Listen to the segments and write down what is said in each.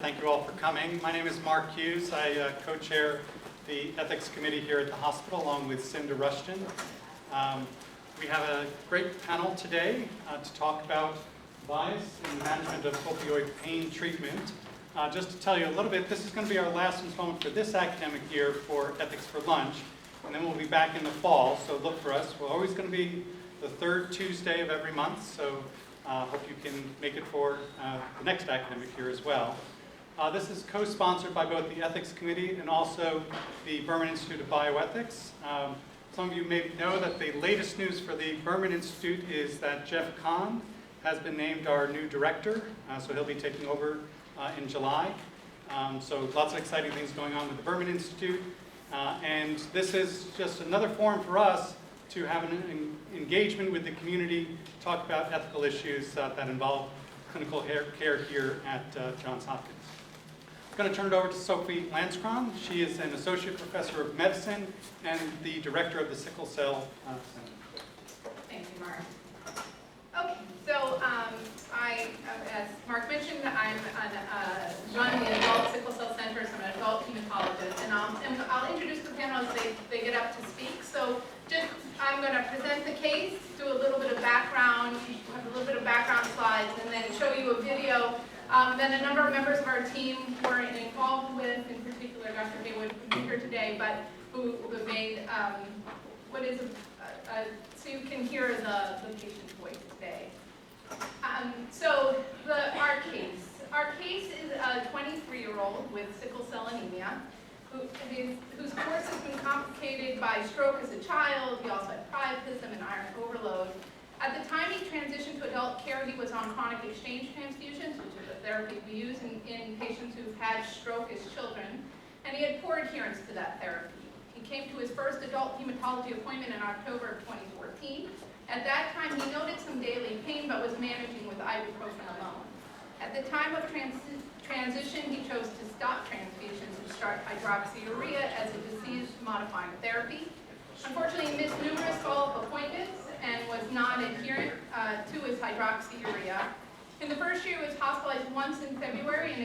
Thank you all for coming. My name is Mark Hughes. I co-chair the Ethics Committee here at the hospital along with Cinda Rushton. We have a great panel today to talk about bias in the management of opioid pain treatment. Just to tell you a little bit, this is going to be our last installment for this academic year for Ethics for Lunch, and then we'll be back in the fall, so look for us. We're always going to be the third Tuesday of every month, so hope you can make it for the next academic year as well. This is co-sponsored by both the Ethics Committee and also the Berman Institute of Bioethics. Some of you may know that the latest news for the Berman Institute is that Jeff Kahn has been named our new director, so he'll be taking over in July. So lots of exciting things going on with the Berman Institute. And this is just another forum for us to have an engagement with the community, talk about ethical issues that involve clinical care here at Johns Hopkins. I'm going to turn it over to Sophie Lanskron. She is an associate professor of medicine and the director of the Sickle Cell Center. Thank you, Mark. Okay, so as Mark mentioned, I'm running the Adult Sickle Cell Center, so I'm an adult hematologist, and I'll introduce the panel as they get up to speak. So I'm going to present the case, do a little bit of background, have a little bit of background slides, and then show you a video. Then a number of members of our team were involved with, in particular Dr. Haywood, who's here today, but who made what is so you can hear the patient's voice today. So our case is a 23-year-old with sickle cell anemia, whose course has been complicated by stroke as a child. He also had priapism and iron overload. At the time he transitioned to adult care, he was on chronic exchange transfusions, which is a therapy we use in patients who've had stroke as children, and he had poor adherence to that therapy. He came to his first adult hematology appointment in October of 2014. At that time, he noted some daily pain, but was managing with ibuprofen alone. At the time of transition, he chose to stop transfusions and start hydroxyurea as a disease-modifying therapy. Unfortunately, he missed numerous follow-up appointments and was not adherent to his hydroxyurea. In the first year, he was hospitalized once in February and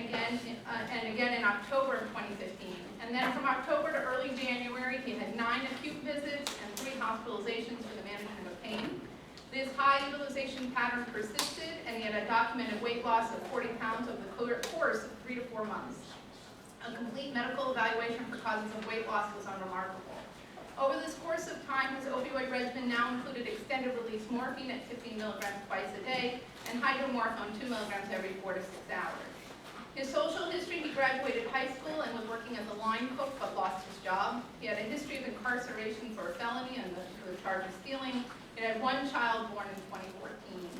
again in October of 2015. And then from October to early January, he had 9 acute visits and 3 hospitalizations for the management of pain. This high utilization pattern persisted, and he had a documented weight loss of 40 pounds over the course of 3 to 4 months. A complete medical evaluation for causes of weight loss was unremarkable. Over this course of time, his opioid regimen now included extended-release morphine at 15 milligrams twice a day and hydromorphone 2 milligrams every 4 to 6 hours. His social history: he graduated high school and was working as a line cook but lost his job. He had a history of incarceration for a felony and the charge of stealing. He had 1 child born in 2014.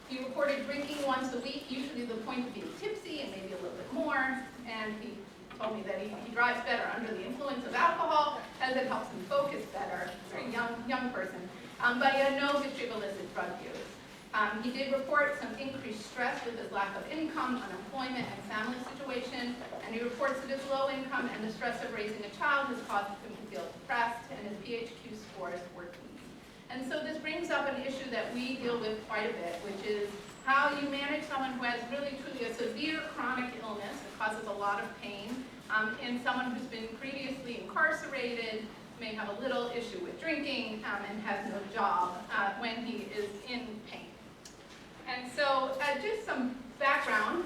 He reported drinking once a week, usually to the point of being tipsy and maybe a little bit more, and he told me that he drives better under the influence of alcohol as it helps him focus better. Very young person. But he had no history of illicit drug use. He did report some increased stress with his lack of income, unemployment, and family situation, and he reports that his low income and the stress of raising a child has caused him to feel depressed, and his PHQ score is 14. And so this brings up an issue that we deal with quite a bit, which is how you manage someone who has really truly a severe chronic illness that causes a lot of pain, and someone who's been previously incarcerated, may have a little issue with drinking, and has no job when he is in pain. And so just some background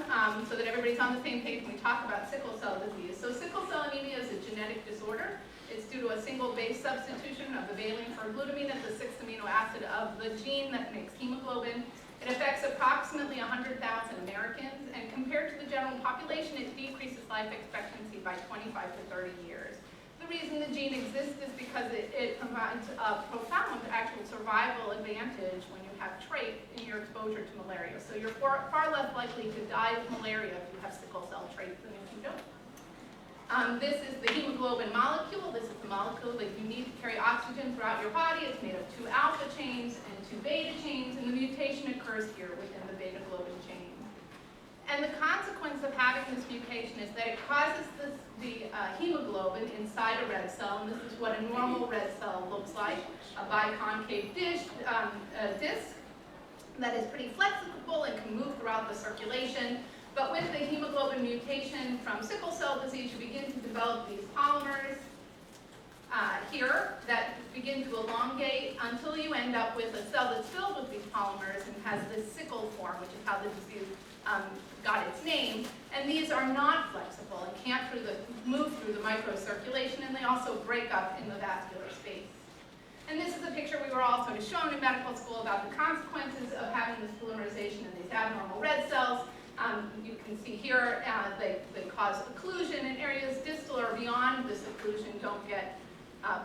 so that everybody's on the same page when we talk about sickle cell disease. So sickle cell anemia is a genetic disorder. It's due to a single base substitution of the valine for glutamine as the 6th amino acid of the gene that makes hemoglobin. It affects approximately 100,000 Americans, and compared to the general population, it decreases life expectancy by 25 to 30 years. The reason the gene exists is because it provides a profound actual survival advantage when you have trait in your exposure to malaria. So you're far less likely to die of malaria if you have sickle cell traits than if you don't. This is the hemoglobin molecule. This is the molecule that you need to carry oxygen throughout your body. It's made of 2 alpha chains and 2 beta chains, and the mutation occurs here within the beta globin chain. And the consequence of having this mutation is that it causes the hemoglobin inside a red cell, and this is what a normal red cell looks like, a biconcave disc that is pretty flexible and can move throughout the circulation. But with the hemoglobin mutation from sickle cell disease, you begin to develop these polymers here that begin to elongate until you end up with a cell that's filled with these polymers and has this sickle form, which is how the disease got its name. And these are not flexible and can't move through the microcirculation, and they also break up in the vascular space. And this is a picture we were also shown in medical school about the consequences of having this polymerization in these abnormal red cells. You can see here they cause occlusion in areas distal or beyond this occlusion, don't get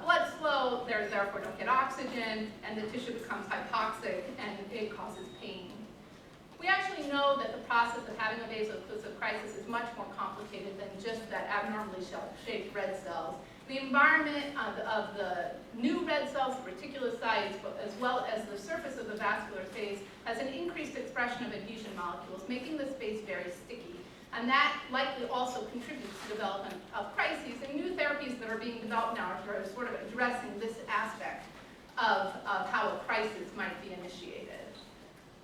blood flow, therefore don't get oxygen, and the tissue becomes hypoxic and it causes pain. We actually know that the process of having a vaso-occlusive crisis is much more complicated than just that abnormally shaped red cells. The environment of the new red cells, the reticulocytes, as well as the surface of the vascular space, has an increased expression of adhesion molecules, making the space very sticky. And that likely also contributes to development of crises, and new therapies that are being developed now are sort of addressing this aspect of how a crisis might be initiated.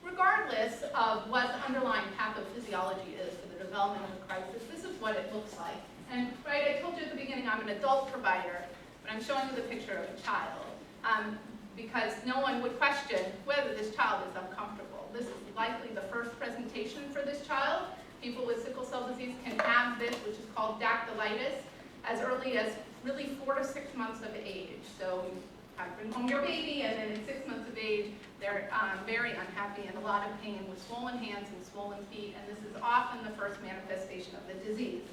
Regardless of what the underlying pathophysiology is for the development of a crisis, this is what it looks like. And I told you at the beginning I'm an adult provider, but I'm showing you the picture of a child because no one would question whether this child is uncomfortable. This is likely the first presentation for this child. People with sickle cell disease can have this, which is called dactylitis, as early as really 4 to 6 months of age. So you have to bring home your baby, and then at 6 months of age, they're very unhappy and a lot of pain with swollen hands and swollen feet, and this is often the first manifestation of the disease.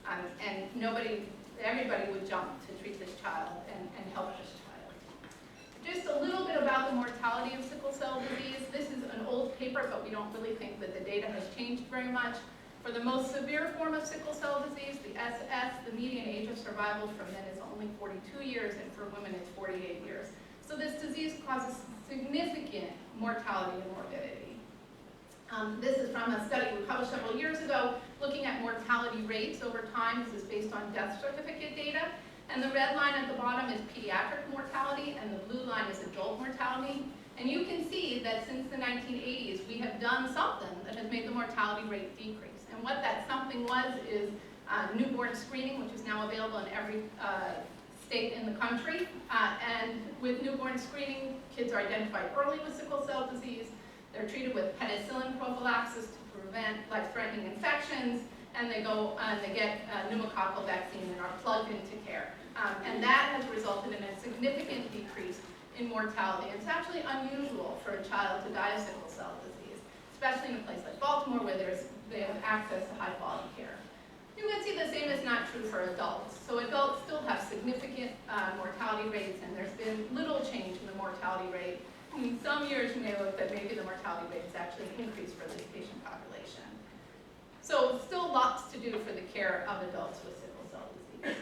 And everybody would jump to treat this child and help this child. Just a little bit about the mortality of sickle cell disease. This is an old paper, but we don't really think that the data has changed very much. For the most severe form of sickle cell disease, the SS, the median age of survival for men is only 42 years, and for women it's 48 years. So this disease causes significant mortality and morbidity. This is from a study we published several years ago looking at mortality rates over time. This is based on death certificate data. And the red line at the bottom is pediatric mortality, and the blue line is adult mortality. And you can see that since the 1980s, we have done something that has made the mortality rate decrease. And what that something was is newborn screening, which is now available in every state in the country. And with newborn screening, kids are identified early with sickle cell disease. They're treated with penicillin prophylaxis to prevent life-threatening infections, and they go and they get pneumococcal vaccine and are plugged into care. And that has resulted in a significant decrease in mortality. It's actually unusual for a child to die of sickle cell disease, especially in a place like Baltimore where they have access to high-quality care. You can see the same is not true for adults. So adults still have significant mortality rates, and there's been little change in the mortality rate. In some years, you may look that maybe the mortality rate has actually increased for this patient population. So still lots to do for the care of adults with sickle cell disease.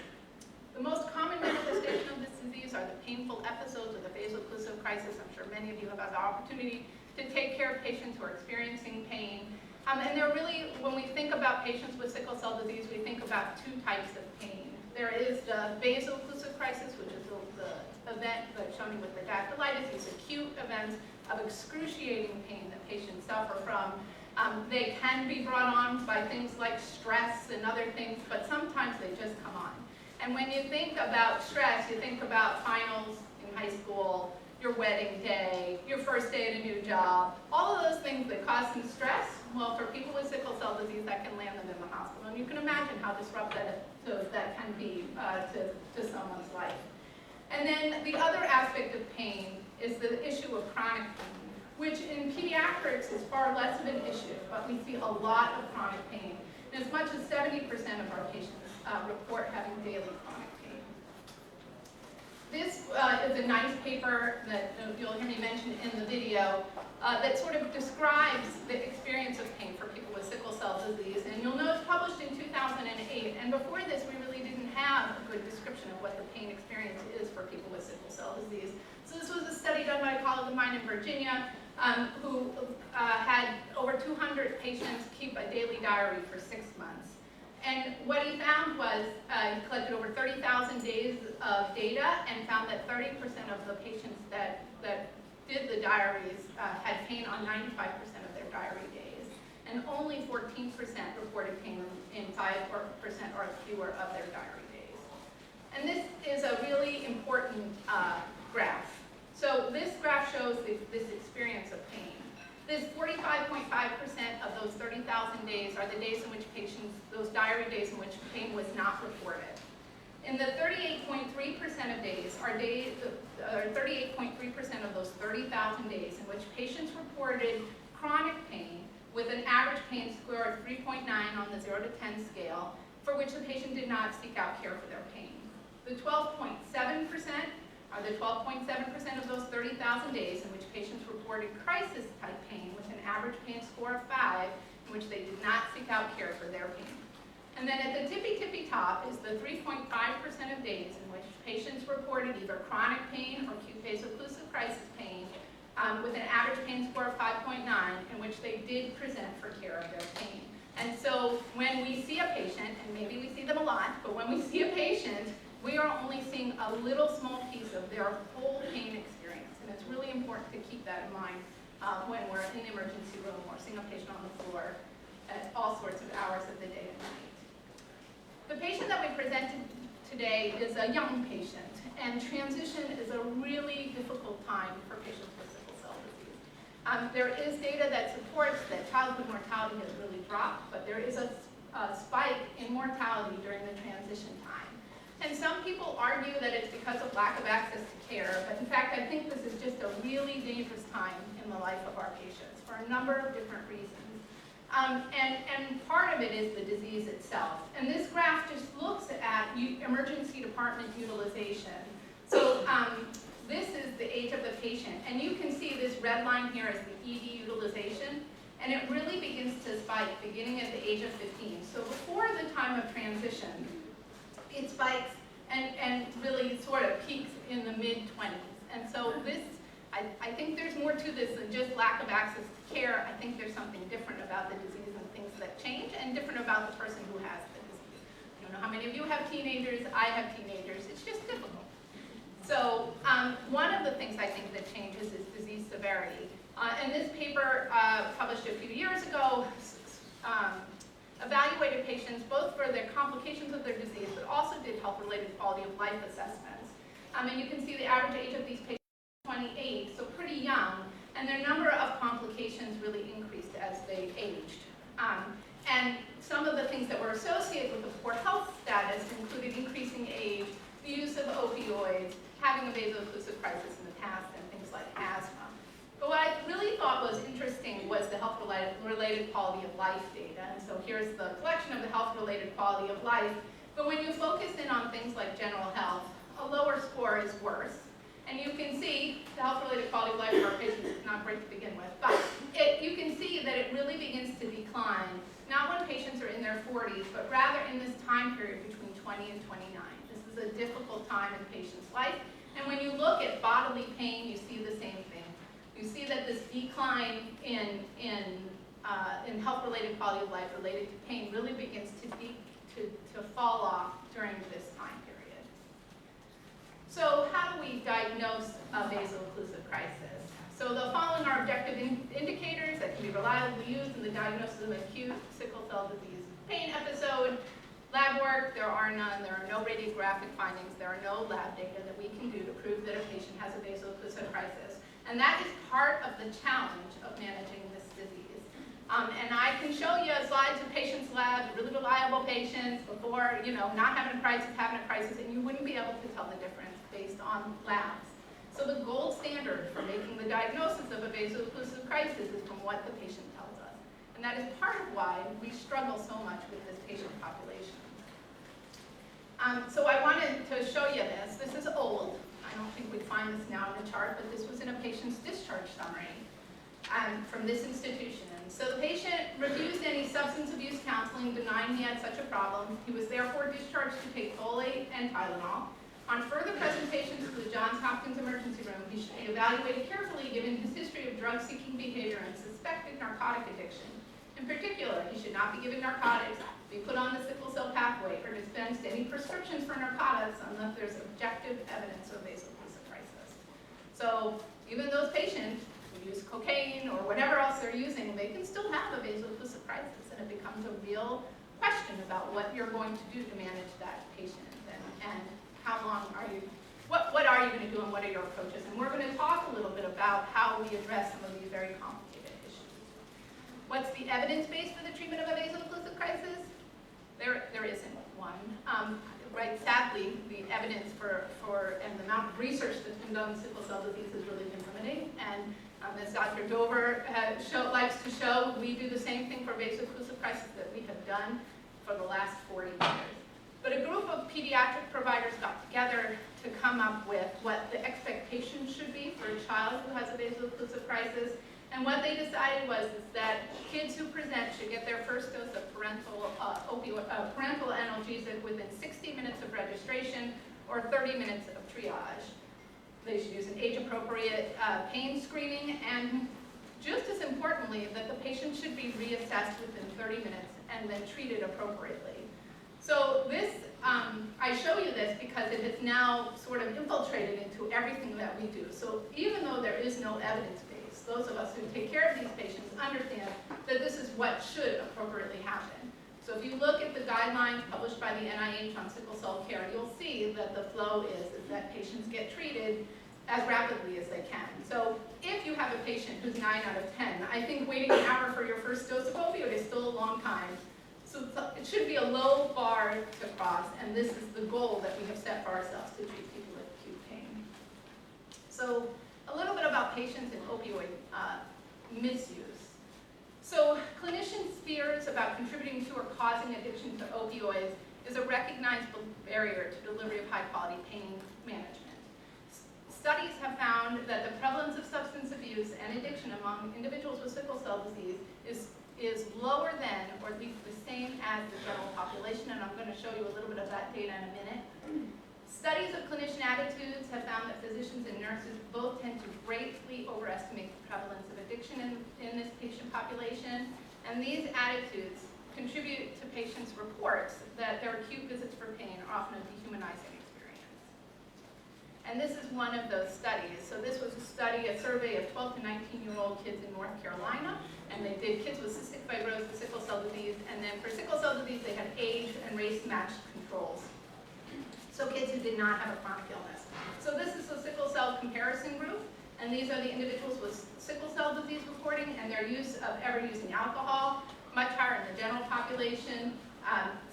The most common manifestation of this disease are the painful episodes of the vaso-occlusive crisis. I'm sure many of you have had the opportunity to take care of patients who are experiencing pain. And they're really, when we think about patients with sickle cell disease, we think about two types of pain. There is the vaso-occlusive crisis, which is the event that's shown with the dactylitis, these acute events of excruciating pain that patients suffer from. They can be brought on by things like stress and other things, but sometimes they just come on. And when you think about stress, you think about finals in high school, your wedding day, your first day at a new job, all of those things that cause some stress. Well, for people with sickle cell disease, that can land them in the hospital. And you can imagine how disruptive that can be to someone's life. And then the other aspect of pain is the issue of chronic pain, which in pediatrics is far less of an issue, but we see a lot of chronic pain. And as much as 70% of our patients report having daily chronic pain. This is a nice paper that you'll hear me mention in the video that sort of describes the experience of pain for people with sickle cell disease. And you'll know it's published in 2008. And before this, we really didn't have a good description of what the pain experience is for people with sickle cell disease. So this was a study done by a colleague of mine in Virginia who had over 200 patients keep a daily diary for 6 months. And what he found was he collected over 30,000 days of data and found that 30% of the patients that did the diaries had pain on 95% of their diary days. And and only 14% reported pain in 5% or fewer of their diary days. And this is a really important graph. So this graph shows this experience of pain. This 45.5% of those 30,000 days are the days in which patients, those diary days in which pain was not reported. In the 38.3% of days, are 38.3% of those 30,000 days in which patients reported chronic pain with an average pain score of 3.9 on the 0 to 10 scale, for which the patient did not seek out care for their pain. The 12.7% are the 12.7% of those 30,000 days in which patients reported crisis-type pain with an average pain score of 5, in which they did not seek out care for their pain. And then at the tippy top is the 3.5% of days in which patients reported either chronic pain or acute vaso-occlusive crisis pain with an average pain score of 5.9, in which they did present for care of their pain. And so when we see a patient, and maybe we see them a lot, but when we see a patient, we are only seeing a little small piece of their whole pain experience. And it's really important to keep that in mind when we're in the emergency room or seeing a patient on the floor at all sorts of hours of the day and night. The patient that we presented today is a young patient, and transition is a really difficult time for patients with sickle cell disease. There is data that supports that childhood mortality has really dropped, but there is a spike in mortality during the transition time. And some people argue that it's because of lack of access to care, but in fact I think this is just a really dangerous time in the life of our patients for a number of different reasons. And part of it is the disease itself. And this graph just looks at emergency department utilization. So this is the age of the patient. And you can see this red line here is the ED utilization. And it really begins to spike beginning at the age of 15. So before the time of transition, it spikes and really sort of peaks in the mid-20s. And so this, I think there's more to this than just lack of access to care. I think there's something different about the disease and things that change, and different about the person who has the disease. I don't know how many of you have teenagers. I have teenagers. It's just difficult. So one of the things I think that changes is disease severity. And this paper published a few years ago evaluated patients both for their complications of their disease, but also did health-related quality of life assessments. And you can see the average age of these patients 28, so pretty young, and their number of complications really increased as they aged. And some of the things that were associated with the poor health status included increasing age, the use of opioids, having a vaso-occlusive crisis in the past, and things like asthma. But what I really thought was interesting was the health-related quality of life data. And so here's the collection of the health-related quality of life. But when you focus in on things like general health, a lower score is worse. And you can see the health-related quality of life of our patients is not great to begin with, but you can see that it really begins to decline, not when patients are in their 40s, but rather in this time period between 20 and 29. This is a difficult time in patients' life. And when you look at bodily pain, you see the same thing. You see that this decline in health-related quality of life related to pain really begins to fall off during this time period. So how do we diagnose a vaso-occlusive crisis? So the following are objective indicators that can be reliably used in the diagnosis of acute sickle cell disease pain episode. Lab work, there are none. There are no radiographic findings. There are no lab data that we can do to prove that a patient has a vaso-occlusive crisis. And that is part of the challenge of managing this disease. And I can show you slides of patients' labs, really reliable patients, before, not having a crisis, having a crisis, and you wouldn't be able to tell the difference based on labs. So the gold standard for making the diagnosis of a vaso-occlusive crisis is from what the patient tells us. And that is part of why we struggle so much with this patient population. So I wanted to show you this. This is old. I don't think we'd find this now in the chart, but this was in a patient's discharge summary from this institution. So the patient refused any substance abuse counseling, denying he had such a problem. He was therefore discharged to take folate and Tylenol. On further presentation to the Johns Hopkins emergency room, he should be evaluated carefully given his history of drug-seeking behavior and suspected narcotic addiction. In particular, he should not be given narcotics, be put on the sickle cell pathway, or dispensed any prescriptions for narcotics unless there's objective evidence of vaso-occlusive crisis. So even those patients who use cocaine or whatever else they're using, they can still have a vaso-occlusive crisis, and it becomes a real question about what you're going to do to manage that patient, and how long are you, what are you going to do, and what are your approaches. And we're going to talk a little bit about how we address some of these very complicated issues. What's the evidence base for the treatment of a vaso-occlusive crisis? There isn't one. Right, sadly, the evidence and the amount of research that's been done on sickle cell disease has really been limiting. And as Dr. Dover likes to show, we do the same thing for vaso-occlusive crisis that we have done for the last 40 years. But a group of pediatric providers got together to come up with what the expectations should be for a child who has a vaso-occlusive crisis. And what they decided was that kids who present should get their first dose of parental analgesic within 60 minutes of registration or 30 minutes of triage. They should use an age-appropriate pain screening, and just as importantly, that the patient should be reassessed within 30 minutes and then treated appropriately. So this, I show you this because it has now sort of infiltrated into everything that we do. So even though there is no evidence base, those of us who take care of these patients understand that this is what should appropriately happen. So if you look at the guidelines published by the NIH on sickle cell care, you'll see that the flow is that patients get treated as rapidly as they can. So if you have a patient who's 9 out of 10, I think waiting an hour for your first dose of opioid is still a long time. So it should be a low bar to cross, and this is the goal that we have set for ourselves to treat people with acute pain. So a little bit about patients and opioid misuse. So clinicians' fears about contributing to or causing addiction to opioids is a recognized barrier to delivery of high-quality pain management. Studies have found that the prevalence of substance abuse and addiction among individuals with sickle cell disease is lower than, or at least the same as the general population, and I'm going to show you a little bit of that data in a minute. Studies of clinician attitudes have found that physicians and nurses both tend to greatly overestimate the prevalence of addiction in this patient population, and these attitudes contribute to patients' reports that their acute visits for pain are often a dehumanizing experience. And this is one of those studies. So this was a survey of 12 to 19-year-old kids in North Carolina, and they did kids with cystic fibrosis, sickle cell disease, and then for sickle cell disease they had age and race-matched controls. So kids who did not have a chronic illness. So this is the sickle cell comparison group, and these are the individuals with sickle cell disease reporting and their use of ever using alcohol, much higher in the general population.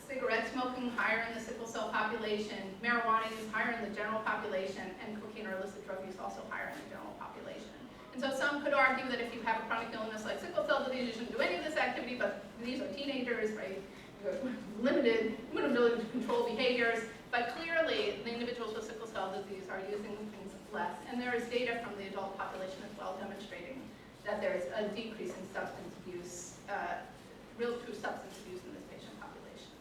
Cigarette smoking higher in the sickle cell population, marijuana use higher in the general population, and cocaine or illicit drug use also higher in the general population. And so some could argue that if you have a chronic illness like sickle cell disease, you shouldn't do any of this activity, but these are teenagers, right? Limited ability to control behaviors, but clearly the individuals with sickle cell disease are using things less. And there is data from the adult population as well demonstrating that there is a decrease in substance abuse, real true substance abuse in this patient population.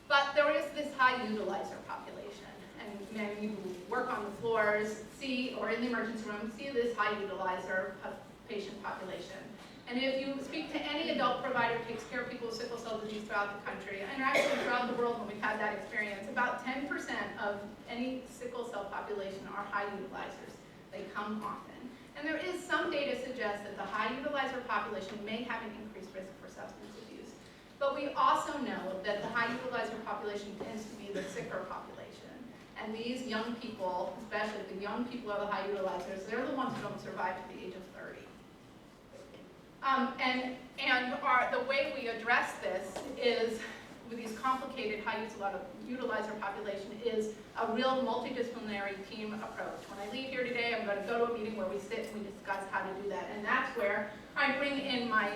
But there is this high utilizer population, and many who work on the floors see, or in the emergency room, see this high utilizer patient population. And if you speak to any adult provider who takes care of people with sickle cell disease throughout the country, and actually throughout the world when we've had that experience, about 10% of any sickle cell population are high utilizers. They come often. And there is some data suggest that the high utilizer population may have an increased risk for substance abuse. But we also know that the high utilizer population tends to be the sicker population. And these young people, especially the young people are the high utilizers, they're the ones who don't survive to the age of 30. The way we address this is, with these complicated high utilizer population, is a real multidisciplinary team approach. When I leave here today, I'm going to go to a meeting where we sit and we discuss how to do that. And that's where I bring in my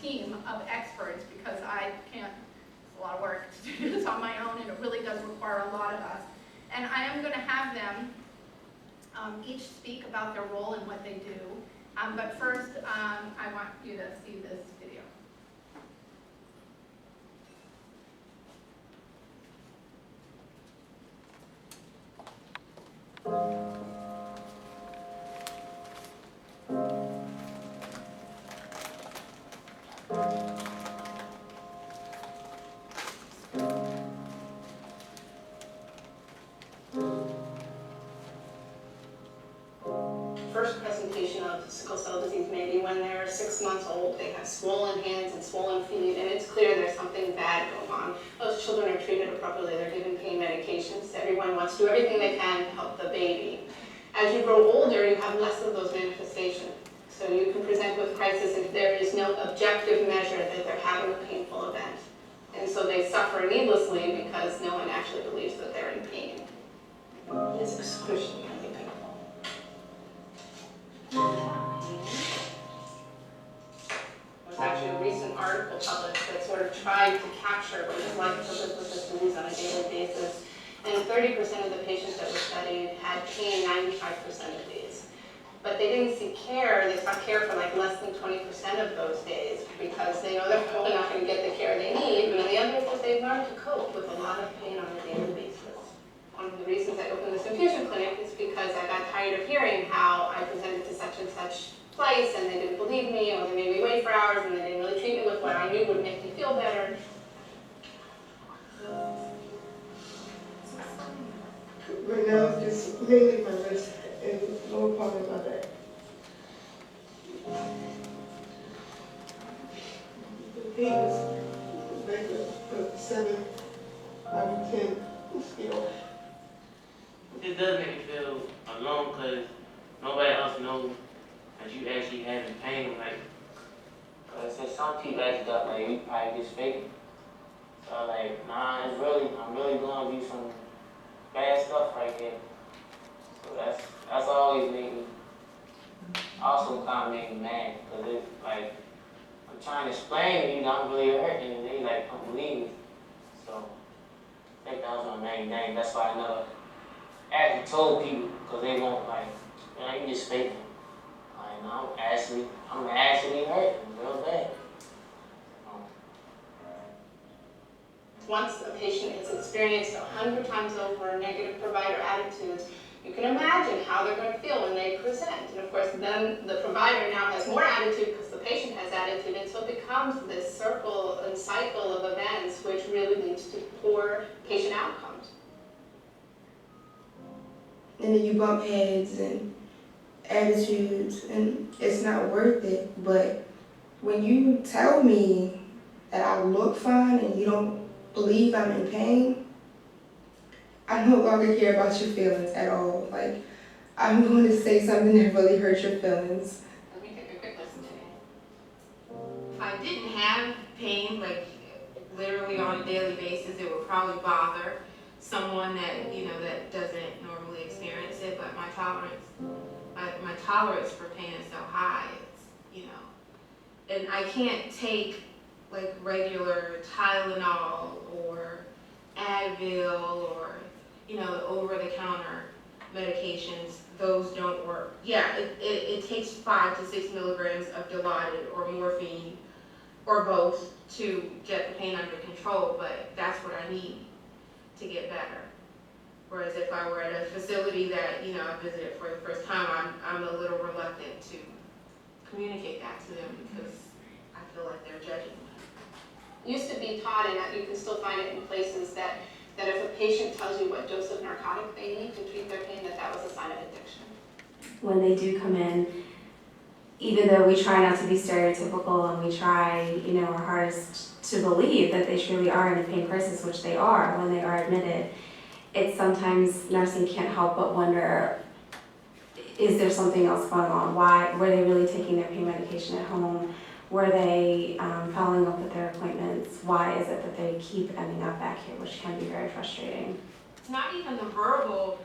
team of experts, because I can't, it's a lot of work to do this on my own, and it really does require a lot of us. And I am going to have them each speak about their role and what they do. But first, I want you to see this video. First presentation of sickle cell disease, maybe when they're 6 6 months old, they have swollen hands and swollen feet, and it's clear there's something bad going on. Those children are treated appropriately, they're given pain medications. Everyone wants to do everything they can to help the baby. As you grow older, you have less of those manifestations. So you can present with crisis if there is no objective measure that they're having a painful event. And so they suffer needlessly because no one actually believes that they're in pain. It's excruciatingly painful. There was actually a recent article published that sort of tried to capture what it's like to live with this disease on a daily basis. And 30% of the patients that were studied had pain 95% of these. But they didn't seek care. They sought care for like less than 20% of those days because they know they're probably not going to get the care they need. But on the other hand, they've learned to cope with a lot of pain on a daily basis. One of the reasons I opened this infusion clinic is because I got tired of hearing how I presented to such and such place and they didn't believe me, or they made me wait for hours and they didn't really treat me with what I knew would make me feel better. Right now, it's just mainly my wrist and lower part of my back. The pain is like a 7 out of 10 scale. It does make me feel alone because nobody else knows that you actually having pain. Like, since some people actually thought like you probably just faking. So like, nah, I'm really going through some bad stuff right there. So that's always made me, also kind of make me mad because it's like, I'm trying to explain to you that I'm really hurting and they like don't believe me. So I think that was my main thing. That's why I never actually told people because they won't like, you just faking. Like, no, I'm actually hurting real bad. Once a patient has experienced 100 times over negative provider attitudes, you can imagine how they're going to feel when they present. And of course, then the provider now has more attitude because the patient has attitude, and so it becomes this circle and cycle of events which really leads to poor patient outcomes. And then you bump heads and attitudes, and it's not worth it. But when you tell me that I look fine and you don't believe I'm in pain, I no longer care about your feelings at all. Like, I'm going to say something that really hurts your feelings. Let me take a quick listen to it. If I didn't have pain, like literally on a daily basis, it would probably bother someone that, that doesn't normally experience it, but my tolerance for pain is so high, it's, and I can't take like regular Tylenol or Advil or, the over-the-counter medications. Those don't work. Yeah, it takes 5 to 6 milligrams of Dilaudid or morphine or both to get the pain under control, but that's what I need to get better. Whereas if I were at a facility that, I visited for the first time, I'm a little reluctant to communicate that to them because I feel like they're judging me. Used to be taught, and you can still find it in places, that if a patient tells you what dose of narcotic they need to treat their pain, that was a sign of addiction. When they do come in, even though we try not to be stereotypical and we try, our hardest to believe that they truly are in a pain crisis, which they are when they are admitted, it's sometimes nursing can't help but wonder, is there something else going on? Why were they really taking their pain medication at home? Were they following up with their appointments? Why is it that they keep ending up back here, which can be very frustrating? It's not even the verbal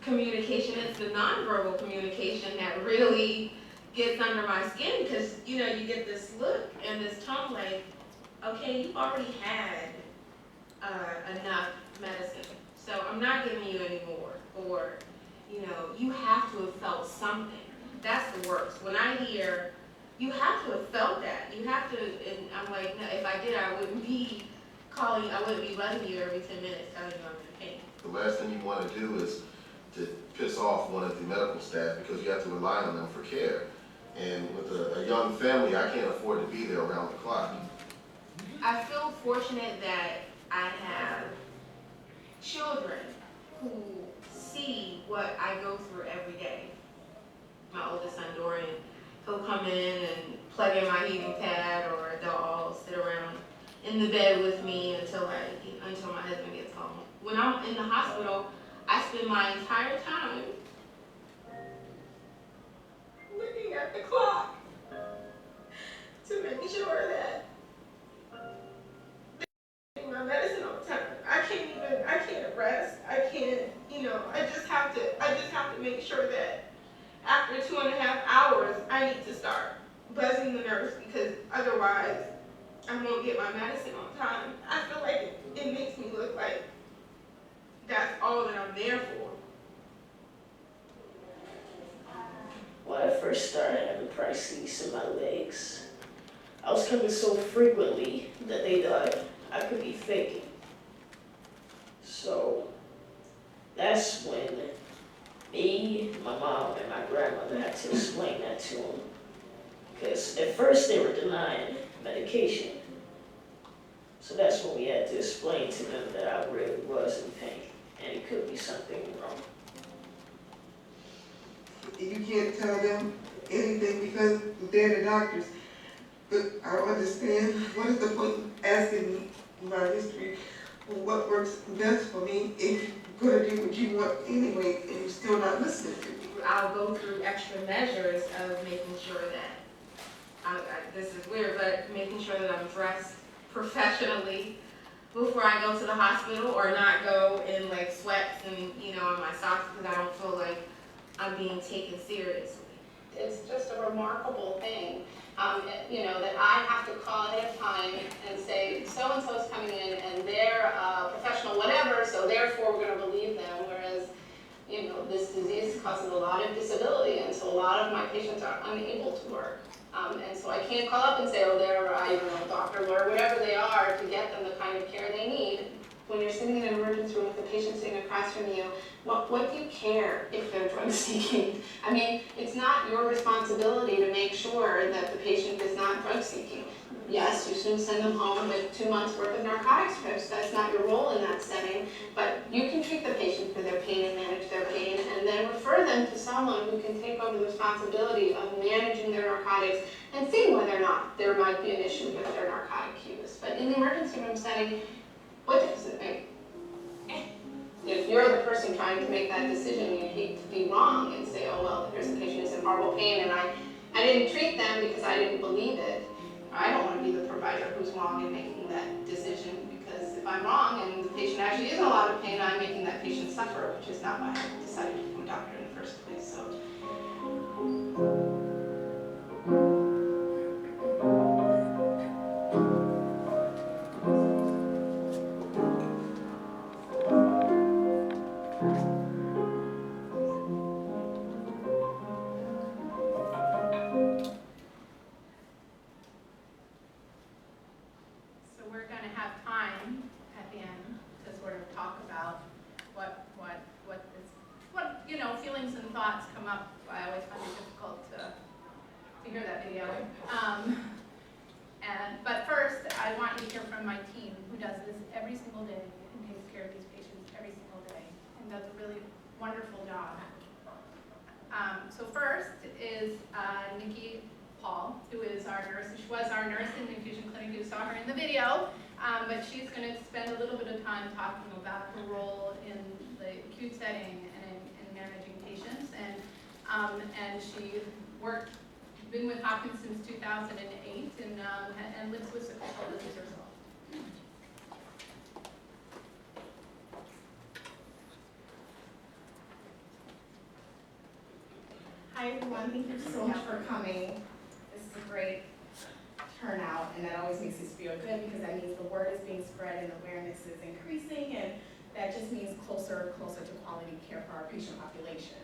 communication, it's the nonverbal communication that really gets under my skin because, you get this look and this tone like, okay, you've already had enough medicine, so I'm not giving you any more. Or, you have to have felt something. That's the worst. When I hear, you have to have felt that. You have to, and I'm like, no, if I did, I wouldn't be bugging you every 10 minutes telling you I'm in pain. The last thing you want to do is to piss off one of the medical staff because you have to rely on them for care. And with a young family, I can't afford to be there around the clock. I feel fortunate that I have children who see what I go through every day. My oldest son, Dorian, he'll come in and plug in my heating pad, or they'll all sit around in the bed with me until my husband gets home. When I'm in the hospital, I spend my entire time looking at the clock to make sure that I'm taking my medicine on time. I can't rest. I can't, I just have to make sure that after 2.5 hours, I need to start buzzing the nurse, because otherwise I won't get my medicine on time. I feel like it makes me look like that's all that I'm there for. When I first started having crises in my legs, I was coming so frequently that they thought I could be faking. So that's when me, my mom, and my grandmother had to explain that to them. Because at first they were denying medication. So that's when we had to explain to them that I really was in pain and it could be something wrong. You can't tell them anything because they're the doctors. But I understand, what is the point of asking me my history? What works best for me if you're gonna do what you want anyway and you're still not listening to me? I'll go through extra measures of making sure that, this is weird, but making sure that I'm dressed professionally before I go to the hospital, or not go in like sweats and, in my socks, because I don't feel like I'm being taken seriously. It's just a remarkable thing, that I have to call ahead of time and say, so-and-so is coming in and they're a professional whatever, so therefore we're going to believe them, whereas, this disease causes a lot of disability, and so a lot of my patients are unable to work. And so I can't call up and say, oh, they're a doctor, lawyer, whatever they are, to get them the kind of care they need. When you're sitting in an emergency room with a patient sitting across from you, what do you care if they're drug seeking? I mean, it's not your responsibility to make sure that the patient is not drug seeking. Yes, you should send them home with 2 months worth of narcotics trips. That's not your role in that setting. But you can treat the patient for their pain and manage their pain, and then refer them to someone who can take over the responsibility of managing their narcotics and seeing whether or not there might be an issue with their narcotic use. But in the emergency room setting, what difference does it make? If you're the person trying to make that decision, you hate to be wrong and say, oh, well, here's a patient who's in horrible pain, and I didn't treat them because I didn't believe it. I don't want to be the provider who's wrong in making that decision, because if I'm wrong and the patient actually is in a lot of pain, I'm making that patient suffer, which is not why I decided to become a doctor in the first place. So. Feelings and thoughts come up. I always find it difficult to hear that video. But first, I want you to hear from my team, who does this every single day and takes care of these patients every single day and does a really wonderful job. So first is Nikki Paul, who is our nurse. She was our nurse in the infusion clinic. You saw her in the video, but she's going to spend a little bit of time talking about her role in the acute setting and in managing patients. And she been with Hopkins since 2008 and lives with sickle cell disease herself. Hi everyone, thank you so much for coming. This is a great turnout, and that always makes us feel good, because that means the word is being spread and awareness is increasing, and that just means closer to quality care for our patient population.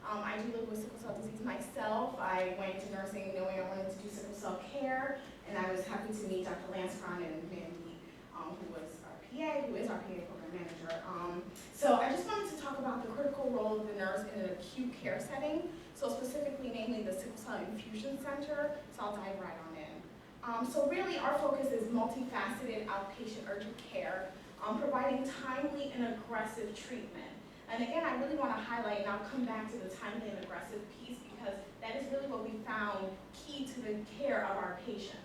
I do live with sickle cell disease myself. I went into nursing knowing I wanted to do sickle cell care, and I was happy to meet Dr. Lance Cron and Mandy, who was our PA, who is our PA program manager. So I just wanted to talk about the critical role of the nurse in an acute care setting. So specifically, namely the Sickle Cell Infusion Center, so I'll dive right on in. So really our focus is multifaceted outpatient urgent care, providing timely and aggressive treatment. And again, I really want to highlight, and I'll come back to the timely and aggressive piece, because that is really what we found key to the care of our patients.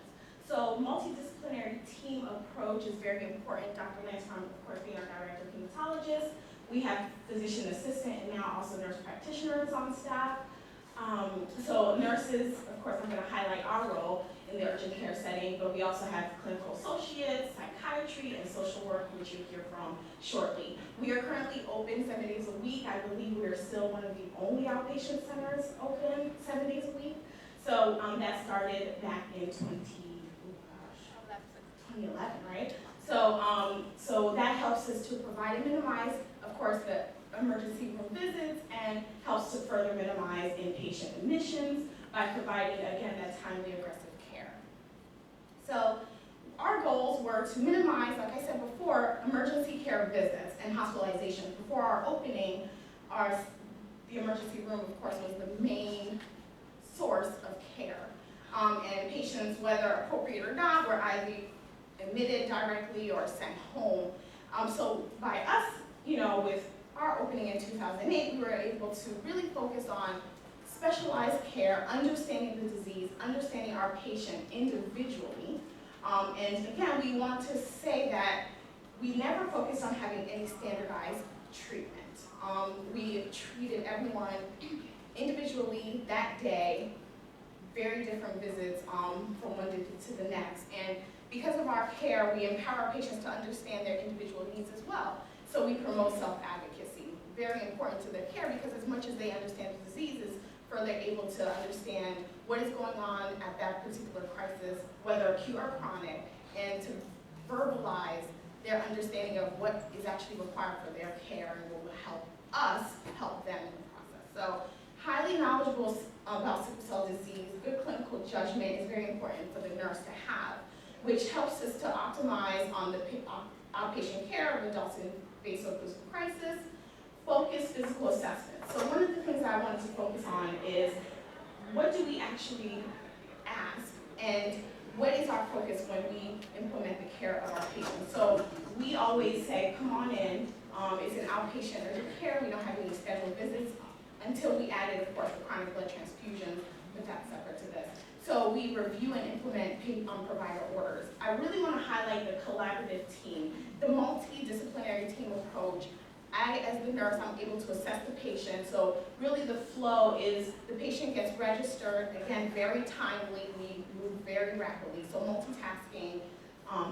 So multidisciplinary team approach is very important. Dr. Lansford, of course, being our director of hematologist. We have physician assistant and now also nurse practitioners on staff. So nurses, of course, I'm going to highlight our role in the urgent care setting, but we also have clinical associates, psychiatry, and social work, which you'll hear from shortly. We are currently open 7 days a week. I believe we are still one of the only outpatient centers open 7 days a week. So that started back in 2011, right? So that helps us to provide and minimize, of course, the emergency room visits and helps to further minimize inpatient admissions by providing, again, that timely aggressive care. So our goals were to minimize, like I said before, emergency care visits and hospitalizations. Before our opening, the emergency room, of course, was the main source of care. And patients, whether appropriate or not, were either admitted directly or sent home. So by us, with our opening in 2008, we were able to really focus on specialized care, understanding the disease, understanding our patient individually. And again, we want to say that we never focused on having any standardized treatment. We treated everyone individually that day, very different visits from one visit to the next. And because of our care, we empower our patients to understand their individual needs as well. So we promote self-advocacy, very important to their care, because as much as they understand the diseases, further able to understand what is going on at that particular crisis, whether acute or chronic, and to verbalize their understanding of what is actually required for their care and what will help us help them in the process. So highly knowledgeable about sickle cell disease, good clinical judgment is very important for the nurse to have, which helps us to optimize on the outpatient care of adults in vaso-occlusive crisis, focused physical assessment. So one of the things I wanted to focus on is what do we actually ask and what is our focus when we implement the care of our patients. So we always say, come on in, it's an outpatient urgent care, we don't have any scheduled visits until we added, of course, the chronic blood transfusions, but that's separate to this. So we review and implement provider orders. I really want to highlight the collaborative team, the multidisciplinary team approach. As the nurse, I'm able to assess the patient. So really the flow is the patient gets registered, again, very timely, we move very rapidly. So multitasking,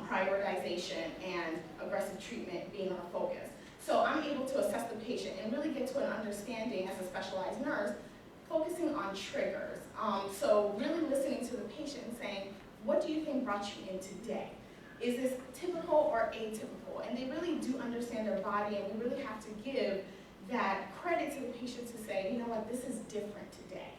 prioritization, and aggressive treatment being our focus. So I'm able to assess the patient and really get to an understanding as a specialized nurse, focusing on triggers. So really listening to the patient and saying, what do you think brought you in today? Is this typical or atypical? And they really do understand their body, and we really have to give that credit to the patient to say, you know what, this is different today.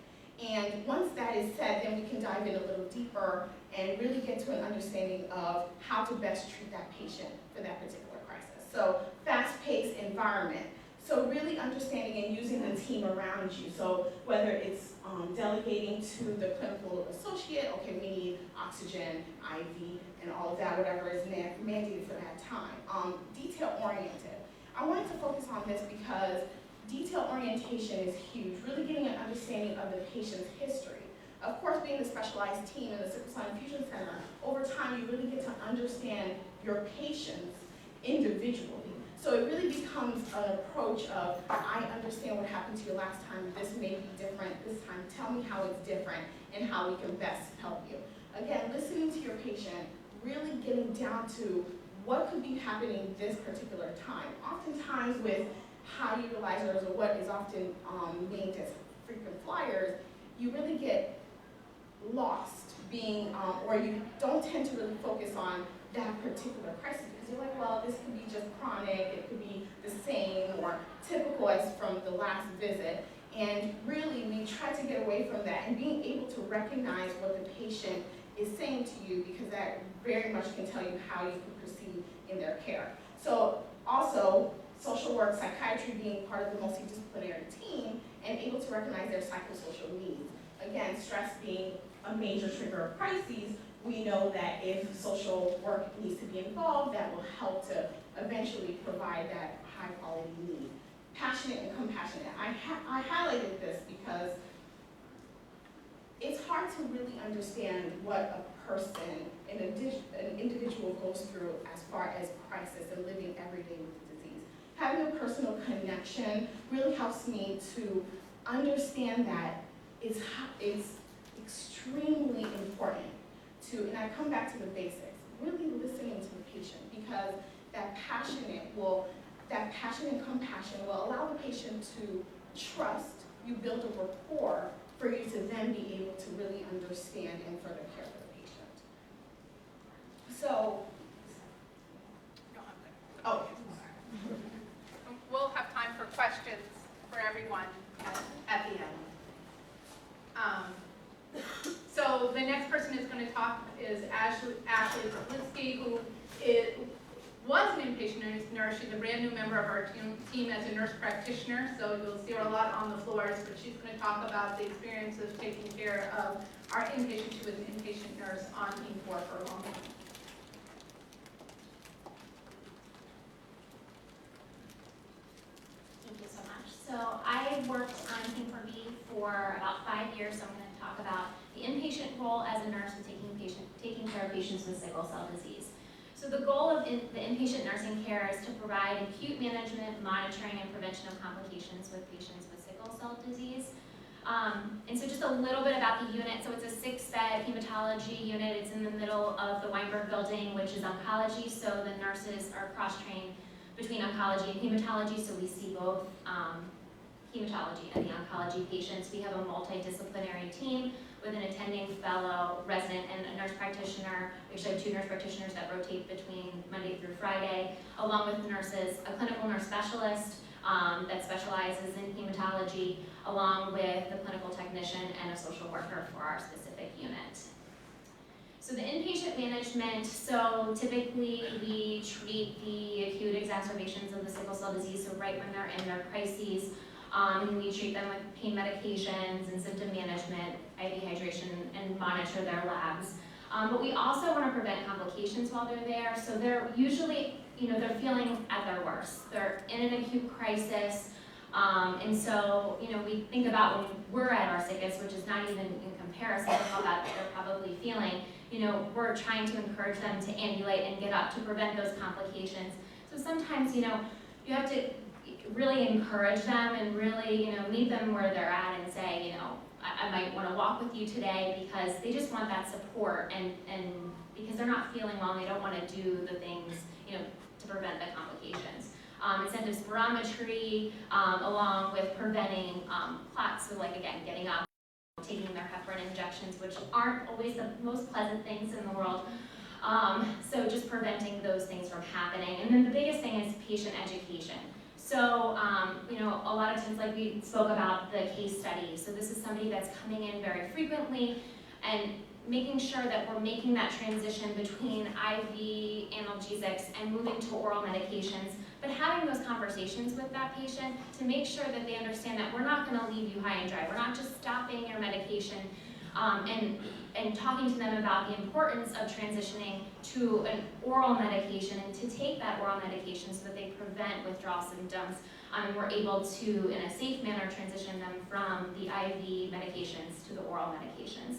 And once that is said, then we can dive in a little deeper and really get to an understanding of how to best treat that patient for that particular crisis. So fast-paced environment. So really understanding and using the team around you. So whether it's delegating to the clinical associate, okay, we need oxygen, IV, and all of that, whatever is mandated for that time. Detail-oriented. I wanted to focus on this because detail orientation is huge, really getting an understanding of the patient's history. Of course, being the specialized team in the Sickle Cell Infusion Center, over time you really get to understand your patients individually. So it really becomes an approach of, I understand what happened to you last time, this may be different this time, tell me how it's different and how we can best help you. Again, listening to your patient, really getting down to what could be happening this particular time. Oftentimes with high utilizers, or what is often named as frequent flyers, you really get lost being, or you don't tend to really focus on that particular crisis, because you're like, well, this could be just chronic, it could be the same or typical as from the last visit. And really, we try to get away from that and being able to recognize what the patient is saying to you, because that very much can tell you how you can proceed in their care. So also, social work, psychiatry being part of the multidisciplinary team and able to recognize their psychosocial needs. Again, stress being a major trigger of crises, we know that if social work needs to be involved, that will help to eventually provide that high quality need. Passionate and compassionate. I highlighted this because it's hard to really understand what a person, an individual goes through as far as crisis and living every day with the disease. Having a personal connection really helps me to understand that it's extremely important to, and I come back to the basics, really listening to the patient, because that passion and compassion will allow the patient to trust. You build a rapport for you to then be able to really understand and further care for the patient. So, oh, We'll have time for questions for everyone at the end. So the next person who's going to talk is Ashley Zapliski, who was an inpatient nurse. She's a brand new member of our team as a nurse practitioner, so you'll see her a lot on the floors, but she's going to talk about the experience of taking care of our inpatient. She was an inpatient nurse on Team 4 for a long time. Thank you so much. So I worked on Team 4B for about 5 years, so I'm going to talk about the inpatient role as a nurse and taking care of patients with sickle cell disease. So the goal of the inpatient nursing care is to provide acute management, monitoring, and prevention of complications with patients with sickle cell disease. And so just a little bit about the unit. So it's a 6-bed hematology unit. It's in the middle of the Weinberg building, which is oncology. So the nurses are cross-trained between oncology and hematology. So we see both hematology and the oncology patients. We have a multidisciplinary team with an attending fellow, resident, and a nurse practitioner. We actually have 2 nurse practitioners that rotate between Monday through Friday, along with nurses, a clinical nurse specialist that specializes in hematology, along with the clinical technician and a social worker for our specific unit. So the inpatient management, so typically we treat the acute exacerbations of the sickle cell disease, so right when they're in their crises. And we treat them with pain medications and symptom management, IV hydration, and monitor their labs. But we also want to prevent complications while they're there. So they're usually, they're feeling at their worst. They're in an acute crisis. And so, we think about when we're at our sickest, which is not even in comparison to how bad they're probably feeling, we're trying to encourage them to ambulate and get up to prevent those complications. So sometimes, you have to really encourage them and really, meet them where they're at and say, I might want to walk with you today, because they just want that support and because they're not feeling well and they don't want to do the things, to prevent the complications. Incentive spirometry, along with preventing clots, so like again, getting up, taking their heparin injections, which aren't always the most pleasant things in the world. So just preventing those things from happening. And then the biggest thing is patient education. So, a lot of times, like we spoke about the case study, so this is somebody that's coming in very frequently and making sure that we're making that transition between IV analgesics and moving to oral medications, but having those conversations with that patient to make sure that they understand that we're not going to leave you high and dry. We're not just stopping your medication and talking to them about the importance of transitioning to an oral medication and to take that oral medication so that they prevent withdrawal symptoms. And we're able to, in a safe manner, transition them from the IV medications to the oral medications.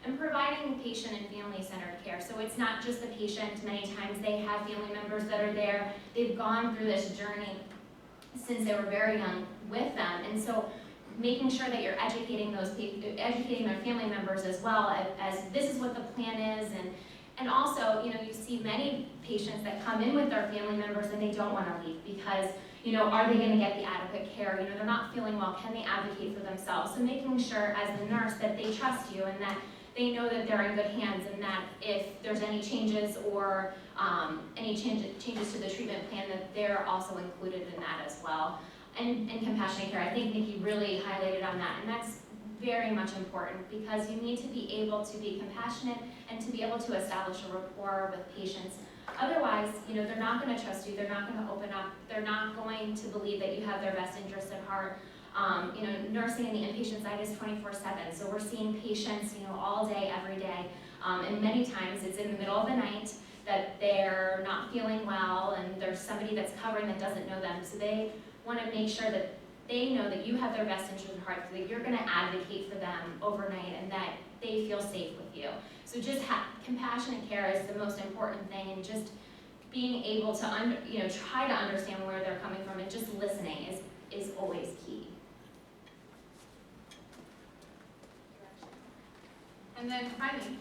And providing patient and family-centered care. So it's not just the patient. Many times they have family members that are there. They've gone through this journey since they were very young with them. And so making sure that you're educating their family members as well as this is what the plan is, and also, you see many patients that come in with their family members and they don't want to leave because, are they going to get the adequate care? They're not feeling well. Can they advocate for themselves? So making sure as the nurse that they trust you and that they know that they're in good hands, and that if there's any changes or any changes to the treatment plan, that they're also included in that as well. And compassionate care, I think Nikki really highlighted on that, and that's very much important because you need to be able to be compassionate and to be able to establish a rapport with patients. Otherwise, they're not going to trust you, they're not going to open up, they're not going to believe that you have their best interest at heart. Nursing in the inpatient side is 24/7, so we're seeing patients, all day, every day, and many times it's in the middle of the night that they're not feeling well and there's somebody that's covering that doesn't know them, so they want to make sure that they know that you have their best interest at heart, that you're gonna advocate for them overnight and that they feel safe with you. So just compassionate care is the most important thing, and just being able to try to understand where they're coming from and just listening is always key. And then finally,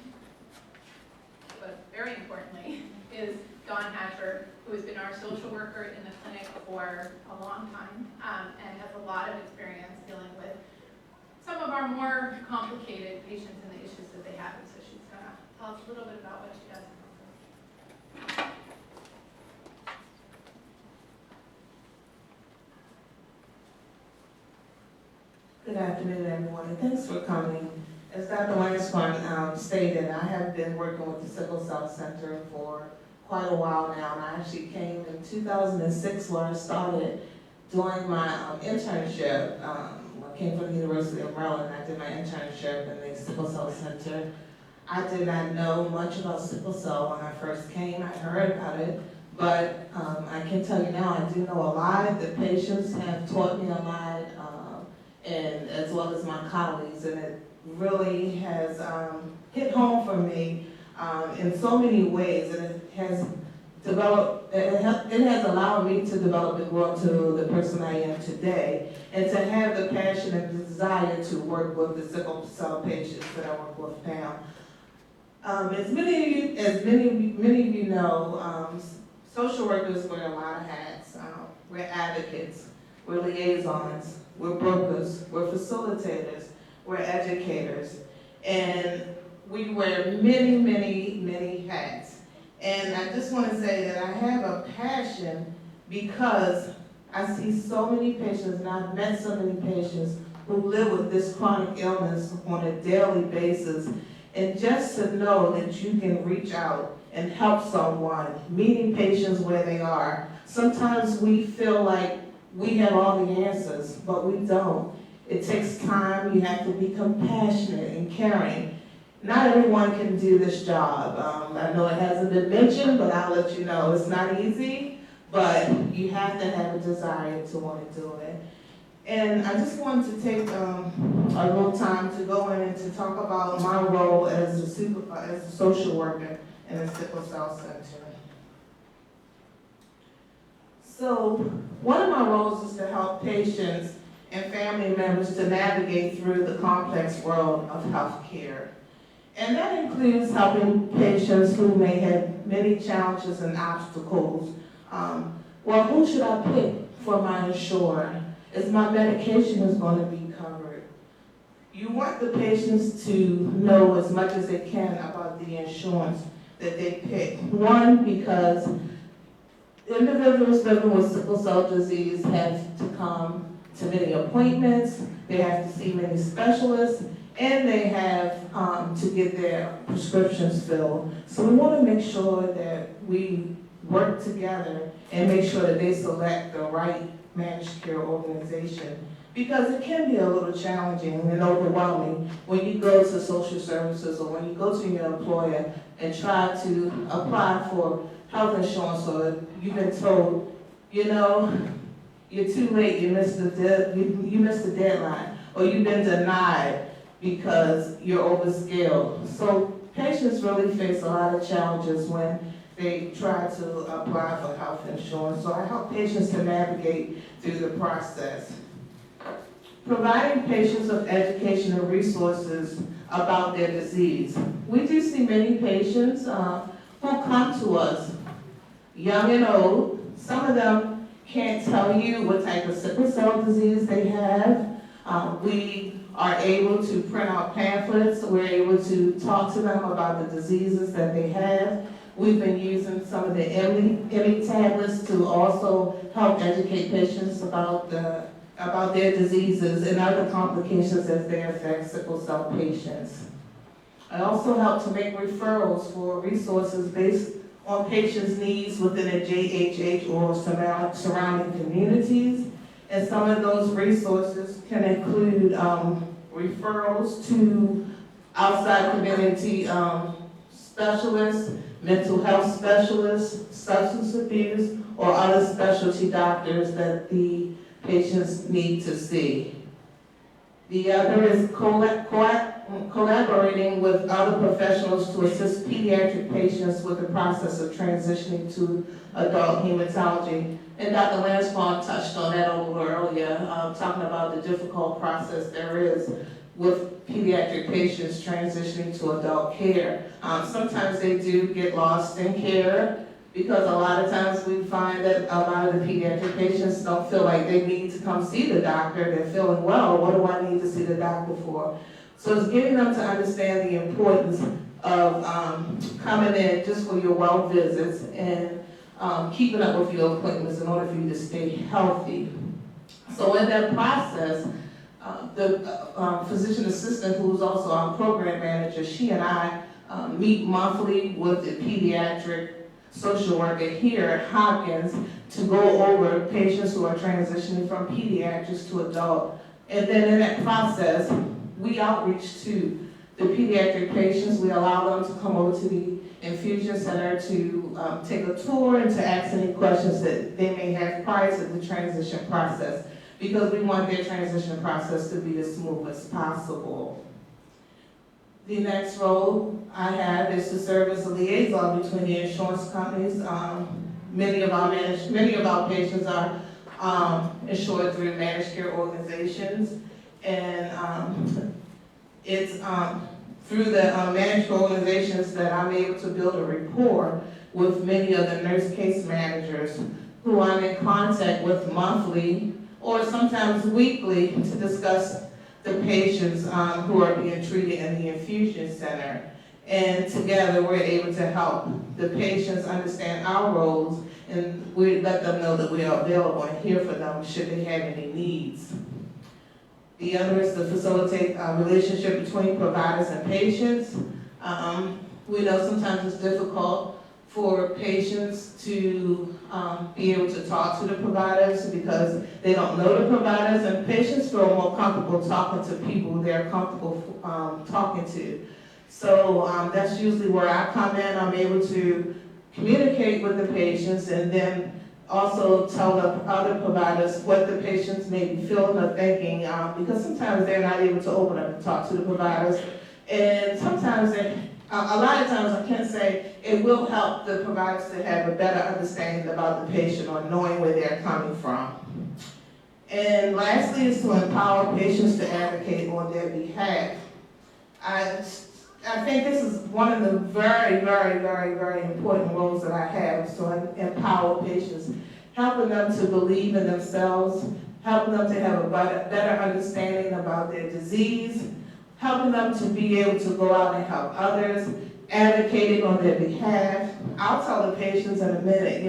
but very importantly, is Dawn Hatcher, who has been our social worker in the clinic for a long time and has a lot of experience dealing with some of our more complicated patients and the issues that they have. And so she's going to tell us a little bit about what she does. Good afternoon, everyone, and thanks for coming. As Dr. Lansman stated, I have been working with the Sickle Cell Center for quite a while now, and I actually came in 2006 where I started doing my internship. I came from the University of Maryland. I did my internship in the Sickle Cell Center. I did not know much about sickle cell when I first came. I heard about it, but I can tell you now I do know a lot. The patients have taught me a lot, and as well as my colleagues, and it really has hit home for me in so many ways, and it has developed, it has allowed me to develop and grow to the person I am today, and to have the passion and desire to work with the sickle cell patients that I work with now. As many of you know, social workers wear a lot of hats. We're advocates, we're liaisons, we're brokers, we're facilitators, we're educators, and we wear many, many, many hats. And I just want to say that I have a passion because I see so many patients, and I've met so many patients who live with this chronic illness on a daily basis. And just to know that you can reach out and help someone, meeting patients where they are. Sometimes we feel like we have all the answers, but we don't. It takes time. You have to be compassionate and caring. Not everyone can do this job. I know it hasn't been mentioned, but I'll let you know it's not easy, but you have to have a desire to want to do it. And I just wanted to take a little time to go in and to talk about my role as a social worker in the Sickle Cell Center. So one of my roles is to help patients and family members to navigate through the complex world of healthcare. And that includes helping patients who may have many challenges and obstacles. Well, who should I pick for my insured? Is my medication is going to be covered? You want the patients to know as much as they can about the insurance that they pick. One, because individuals living with sickle cell disease have to come to many appointments, they have to see many specialists, and they have to get their prescriptions filled. So we want to make sure that we work together and make sure that they select the right managed care organization, because it can be a little challenging and overwhelming when you go to social services or when you go to your employer and try to apply for health insurance, or you've been told, you know, you're too late, you missed the deadline, or you've been denied because you're overskilled. So patients really face a lot of challenges when they try to apply for health insurance. So I help patients to navigate through the process. Providing patients with education and resources about their disease. We do see many patients who come to us, young and old. Some of them can't tell you what type of sickle cell disease they have. We are able to print out pamphlets. We're able to talk to them about the diseases that they have. We've been using some of the ME tablets to also help educate patients about their diseases and other complications as they affect sickle cell patients. I also help to make referrals for resources based on patients' needs within a JHH or surrounding communities. And some of those resources can include referrals to outside community specialists, mental health specialists, substance abuse, or other specialty doctors that the patients need to see. The other is collaborating with other professionals to assist pediatric patients with the process of transitioning to adult hematology. And Dr. Lansbaum touched on that a little earlier, talking about the difficult process there is with pediatric patients transitioning to adult care. Sometimes they do get lost in care because a lot of times we find that a lot of the pediatric patients don't feel like they need to come see the doctor. They're feeling well, what do I need to see the doctor for? So it's getting them to understand the importance of coming in just for your well visits and keeping up with your appointments in order for you to stay healthy. So in that process, the physician assistant, who's also our program manager, she and I meet monthly with the pediatric social worker here at Hopkins to go over patients who are transitioning from pediatrics to adult. And then in that process, we outreach to the pediatric patients. We allow them to come over to the infusion center to take a tour and to ask any questions that they may have prior to the transition process, because we want their transition process to be as smooth as possible. The next role I have is to serve as a liaison between the insurance companies. Many of our patients are insured through managed care organizations, and it's through the managed care organizations that I'm able to build a rapport with many of the nurse case managers who I'm in contact with monthly or sometimes weekly to discuss the patients who are being treated in the infusion center. And together we're able to help the patients understand our roles, and we let them know that we are available and here for them should they have any needs. The other is to facilitate a relationship between providers and patients. We know sometimes it's difficult for patients to be able to talk to the providers because they don't know the providers, and patients feel more comfortable talking to people they're comfortable talking to. So that's usually where I come in. I'm able to communicate with the patients and then also tell the other providers what the patients may be feeling or thinking, because sometimes they're not able to open up and talk to the providers. And sometimes a lot of times I can say it will help the providers to have a better understanding about the patient or knowing where they're coming from. And lastly is to empower patients to advocate on their behalf. I think this is one of the very, very, very, very important roles that I have, so I empower patients, helping them to believe in themselves, helping them to have a better understanding about their disease, helping them to be able to go out and help others, advocating on their behalf. I'll tell the patients in a minute,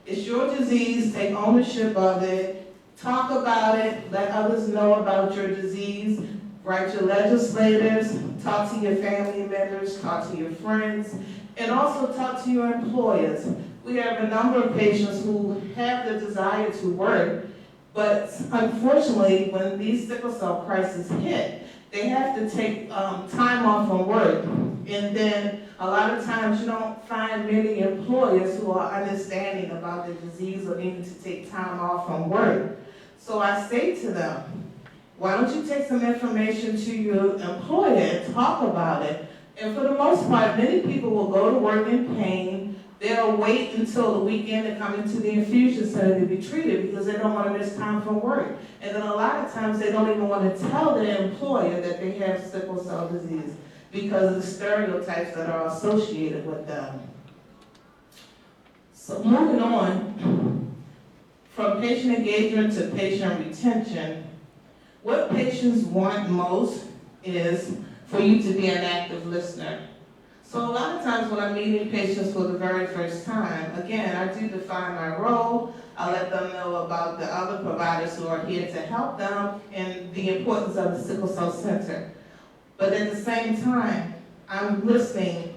it's your disease, take ownership of it, talk about it, let others know about your disease, write your legislators, talk to your family members, talk to your friends, and also talk to your employers. We have a number of patients who have the desire to work, but unfortunately, when these sickle cell crises hit, they have to take time off from work. And then a lot of times you don't find many employers who are understanding about the disease or needing to take time off from work. So I say to them, why don't you take some information to your employer and talk about it? And for the most part, many people will go to work in pain. They'll wait until the weekend to come into the infusion center to be treated because they don't want to miss time from work. And then a lot of times they don't even want to tell their employer that they have sickle cell disease because of the stereotypes that are associated with them. So moving on, from patient engagement to patient retention, what patients want most is for you to be an active listener. So a lot of times when I'm meeting patients for the very first time, again, I do define my role. I let them know about the other providers who are here to help them and the importance of the Sickle Cell Center. But at the same time, I'm listening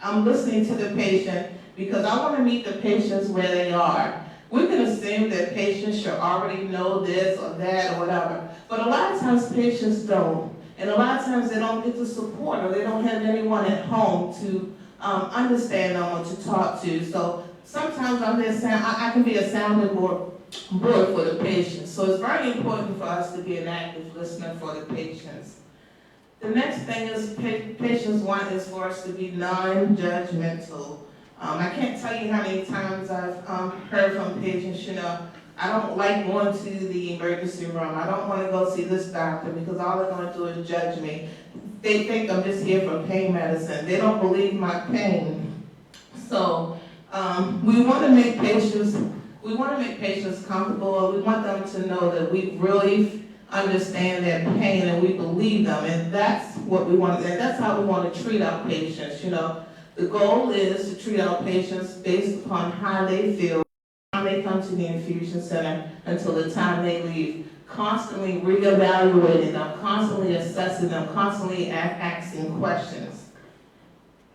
to the patient because I want to meet the patients where they are. We can assume that patients should already know this or that or whatever, but a lot of times patients don't. And a lot of times they don't get the support or they don't have anyone at home to understand them or to talk to. So sometimes I can be a sounding board board for the patients. So it's very important for us to be an active listener for the patients. The next thing is patients want is for us to be non-judgmental. I can't tell you how many times I've heard from patients, you know, I don't like going to the emergency room. I don't want to go see this doctor because all they're going to do is judge me. They think I'm just here for pain medicine. They don't believe my pain. So we want to make patients comfortable. We want them to know that we really understand their pain and we believe them, and that's what we want. And that's how we want to treat our patients. You know, the goal is to treat our patients based upon how they feel when they come to the infusion center until the time they leave. Constantly reevaluating them, constantly assessing them, constantly asking questions.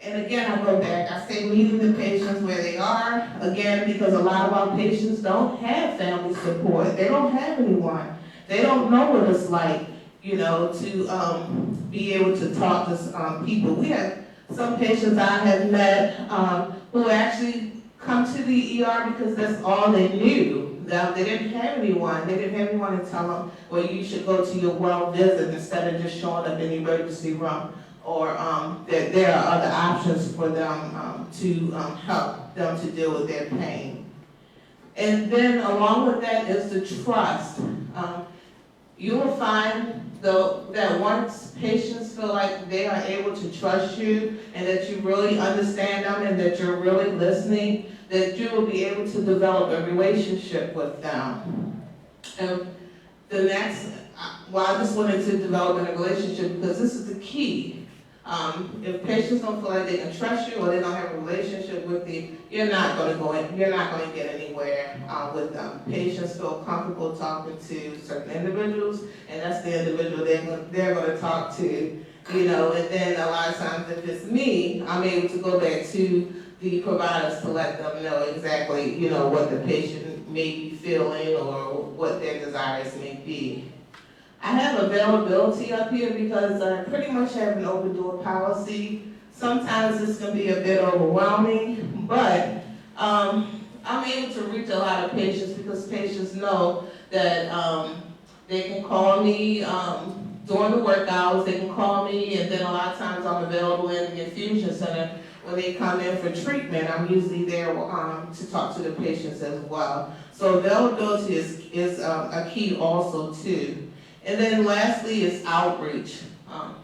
And again, I go back, I say meeting the patients where they are, again, because a lot of our patients don't have family support. They don't have anyone. They don't know what it's like, you know, to be able to talk to people. We have some patients I have met who actually come to the ER because that's all they knew. They didn't have anyone. They didn't have anyone to tell them, well, you should go to your well visit instead of just showing up in the emergency room, or that there are other options for them to help them to deal with their pain. And then along with that is the trust. You will find that once patients feel like they are able to trust you and that you really understand them and that you're really listening, that you will be able to develop a relationship with them. And the next, well, I just wanted to develop a relationship because this is the key. If patients don't feel like they can trust you or they don't have a relationship with you, you're not going to get anywhere with them. Patients feel comfortable talking to certain individuals, and that's the individual they're going to talk to, you know. And then a lot of times, if it's me, I'm able to go back to the providers to let them know exactly, you know, what the patient may be feeling or what their desires may be. I have availability up here because I pretty much have an open door policy. Sometimes this can be a bit overwhelming, but I'm able to reach a lot of patients because patients know that they can call me during the work hours, they can call me, and then a lot of times I'm available in the infusion center when they come in for treatment. I'm usually there to talk to the patients as well. So availability is a key also too. And then lastly is outreach.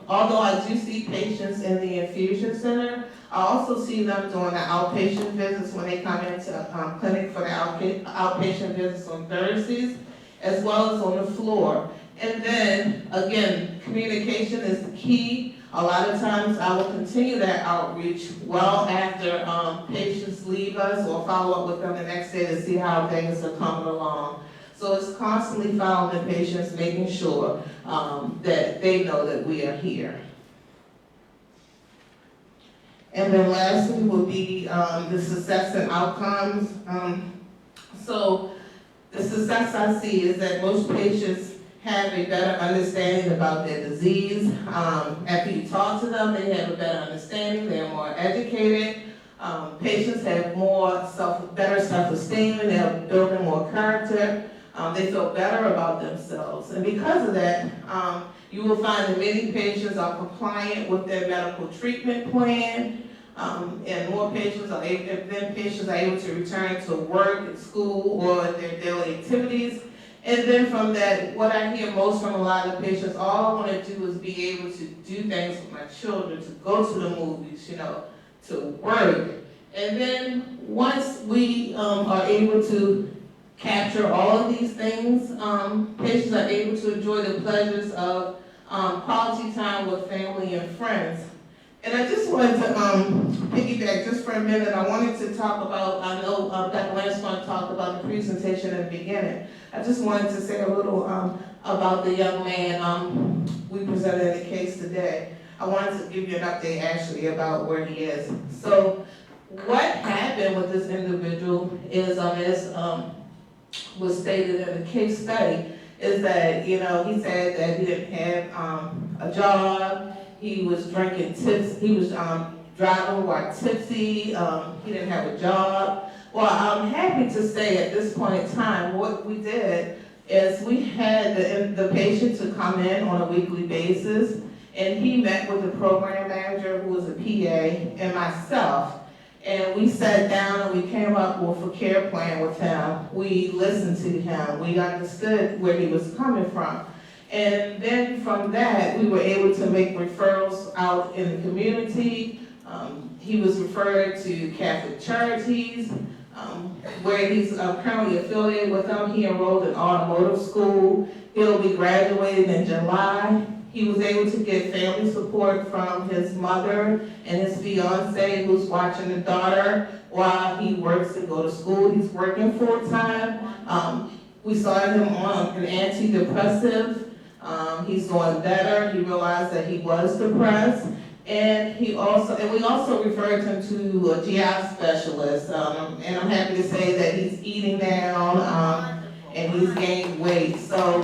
Although I do see patients in the infusion center, I also see them doing the outpatient visits when they come into clinic for the outpatient visits on Thursdays, as well as on the floor. And then, again, communication is the key. A lot of times I will continue that outreach well after patients leave us or follow up with them the next day to see how things are coming along. So it's constantly following the patients, making sure that they know that we are here. And then lastly will be the success and outcomes. So the success I see is that most patients have a better understanding about their disease. After you talk to them, they have a better understanding, they're more educated. Patients have better self-esteem, they're building more character. They feel better about themselves. And because of that, you will find that many patients are compliant with their medical treatment plan, and more patients are able to return to work, at school, or their daily activities. And then from that, what I hear most from a lot of patients, all I want to do is be able to do things with my children, to go to the movies, you know, to work. And then once we are able to capture all of these things, patients are able to enjoy the pleasures of quality time with family and friends. And I just wanted to piggyback just for a minute. I wanted to talk about, I know Dr. Lansford talked about the presentation in the beginning. I just wanted to say a little about the young man we presented in the case today. I wanted to give you an update actually about where he is. So what happened with this individual is, was stated in the case study, is that, you know, he said that he didn't have a job, he was drinking tips, he was driving while tipsy, he didn't have a job. Well, I'm happy to say at this point in time, what we did is we had the patient to come in on a weekly basis, and he met with the program manager, who was a PA, and myself. And we sat down and we came up with a care plan with him. We listened to him. We understood where he was coming from. And then from that, we were able to make referrals out in the community. He was referred to Catholic Charities, where he's currently affiliated with them. He enrolled in automotive school. He'll be graduating in July. He was able to get family support from his mother and his fiance, who's watching the daughter while he works to go to school. He's working full-time. We started him on an antidepressive. He's doing better. He realized that he was depressed. And we also referred him to a GI specialist. And I'm happy to say that he's eating down, and he's gained weight. So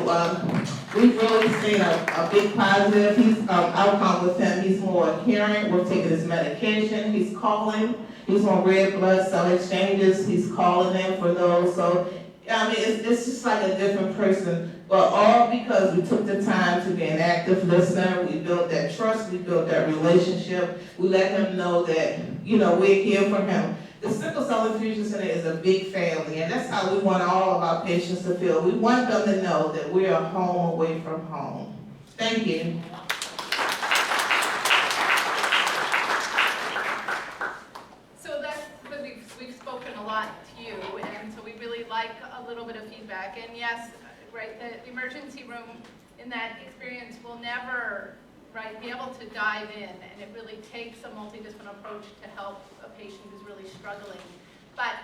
we've really seen a big positive outcome with him. He's more adherent. We're taking his medication. He's calling. He's on red blood cell exchanges. He's calling in for those. So I mean, it's just like a different person. But all because we took the time to be an active listener. We built that trust. We built that relationship. We let him know that, we're here for him. The Sickle Cell Infusion Center is a big family, and that's how we want all of our patients to feel. We want them to know that we are home away from home. Thank you. So we've spoken a lot to you, and so we really like a little bit of feedback. And yes, right, the emergency room in that experience will never, right, be able to dive in, and it really takes a multidisciplinary approach to help a patient who's really struggling. But,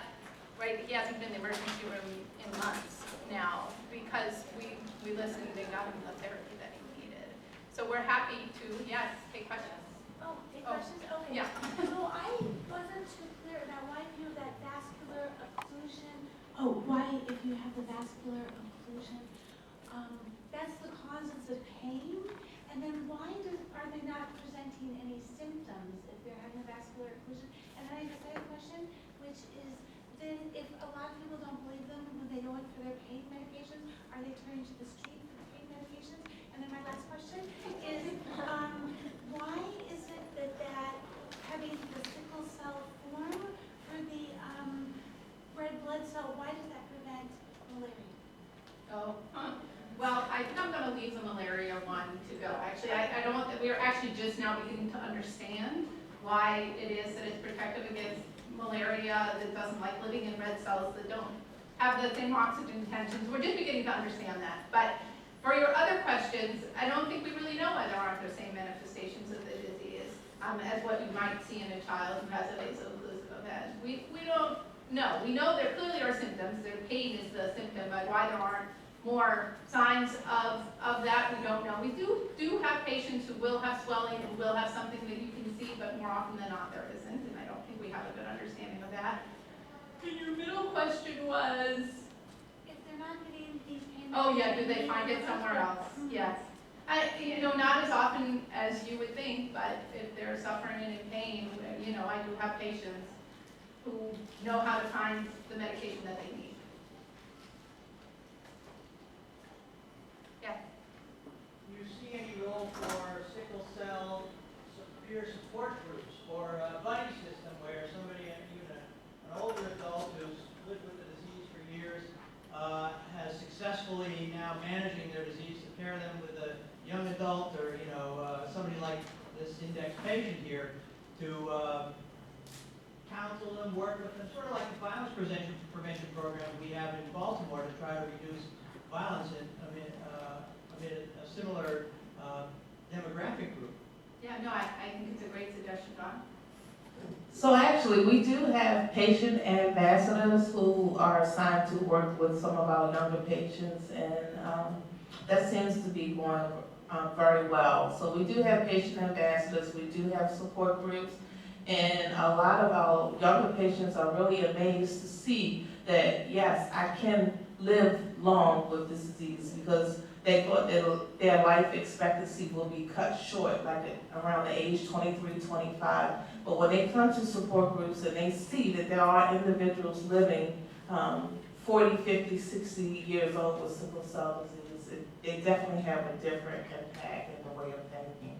right, he hasn't been in the emergency room in months now because we listened and got him the therapy that he needed. So we're happy to, yes, take questions. Oh, take questions? Okay. Yeah. So I wasn't too clear about why if you have that vascular occlusion, why if you have the vascular occlusion, that's the cause of the pain, and then why are they not presenting any symptoms if they're having a vascular occlusion? And then I have a second question, which is, then if a lot of people don't believe them when they go in for their pain medications, are they turning to the street for the pain medications? And then my last question is, why is it that having the sickle cell form for the red blood cell, why does that prevent malaria? Well, I think I'm going to leave the malaria one to go. Actually, I don't want that. We are actually just now beginning to understand why it is that it's protective against malaria, that doesn't like living in red cells, that don't have the same oxygen tensions. We're just beginning to understand that. But for your other questions, I don't think we really know why there aren't the same manifestations of the disease as what you might see in a child who has a vaso-occlusive event. We don't know. We know there clearly are symptoms. Their pain is the symptom, but why there aren't more signs of that, we don't know. We do have patients who will have swelling and will have something that you can see, but more often than not there isn't, and I don't think we have a good understanding of that. And your middle question was? If they're not getting these pain Oh yeah, do they find it somewhere else? Yes. Not as often as you would think, but if they're suffering and in pain, I do have patients who know how to find the medication that they need. Do you see any role for sickle cell peer support groups or a buddy system where somebody, even an older adult who's lived with the disease for years, has successfully now managing their disease to pair them with a young adult or somebody like this index patient here to counsel them, work with them, sort of like the violence prevention program we have in Baltimore to try to reduce violence amid a similar demographic group. Yeah, no, I think it's a great suggestion, Don. So actually, we do have patient ambassadors who are assigned to work with some of our younger patients, and that seems to be going very well. So we do have patient ambassadors, we do have support groups, and a lot of our younger patients are really amazed to see that, yes, I can live long with this disease, because they thought that their life expectancy will be cut short, like around the age 23, 25. But when they come to support groups and they see that there are individuals living 40, 50, 60 years old with sickle cell disease, they definitely have a different impact in the way of thinking.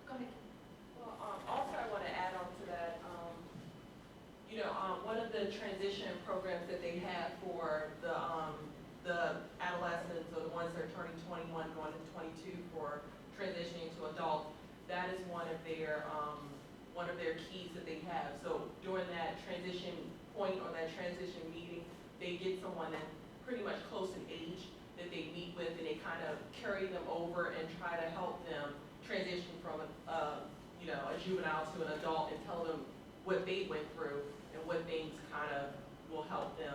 Go ahead. Well, also I want to add on to that, one of the transition programs that they have for the adolescents or the ones that are turning 21, going to 22 for transitioning to adults, that is one of their keys that they have. So during that transition point or that transition meeting, they get someone that's pretty much close in age that they meet with, and they kind of carry them over and try to help them transition from a juvenile to an adult and tell them what they went through and what things kind of will help them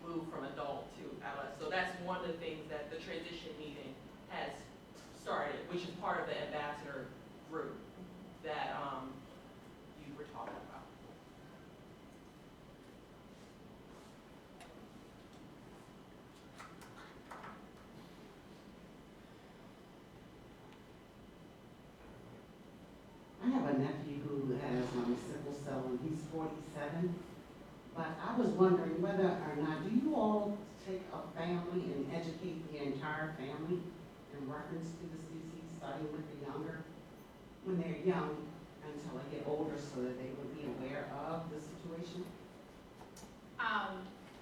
move from adult to adolescent. So that's one of the things that the transition meeting has started, which is part of the ambassador group that you were talking about. I have a nephew who has sickle cell and he's 47. But I was wondering whether or not, do you all take a family and educate the entire family in reference to this disease, starting with the younger, when they're young, until they get older, so that they would be aware of the situation?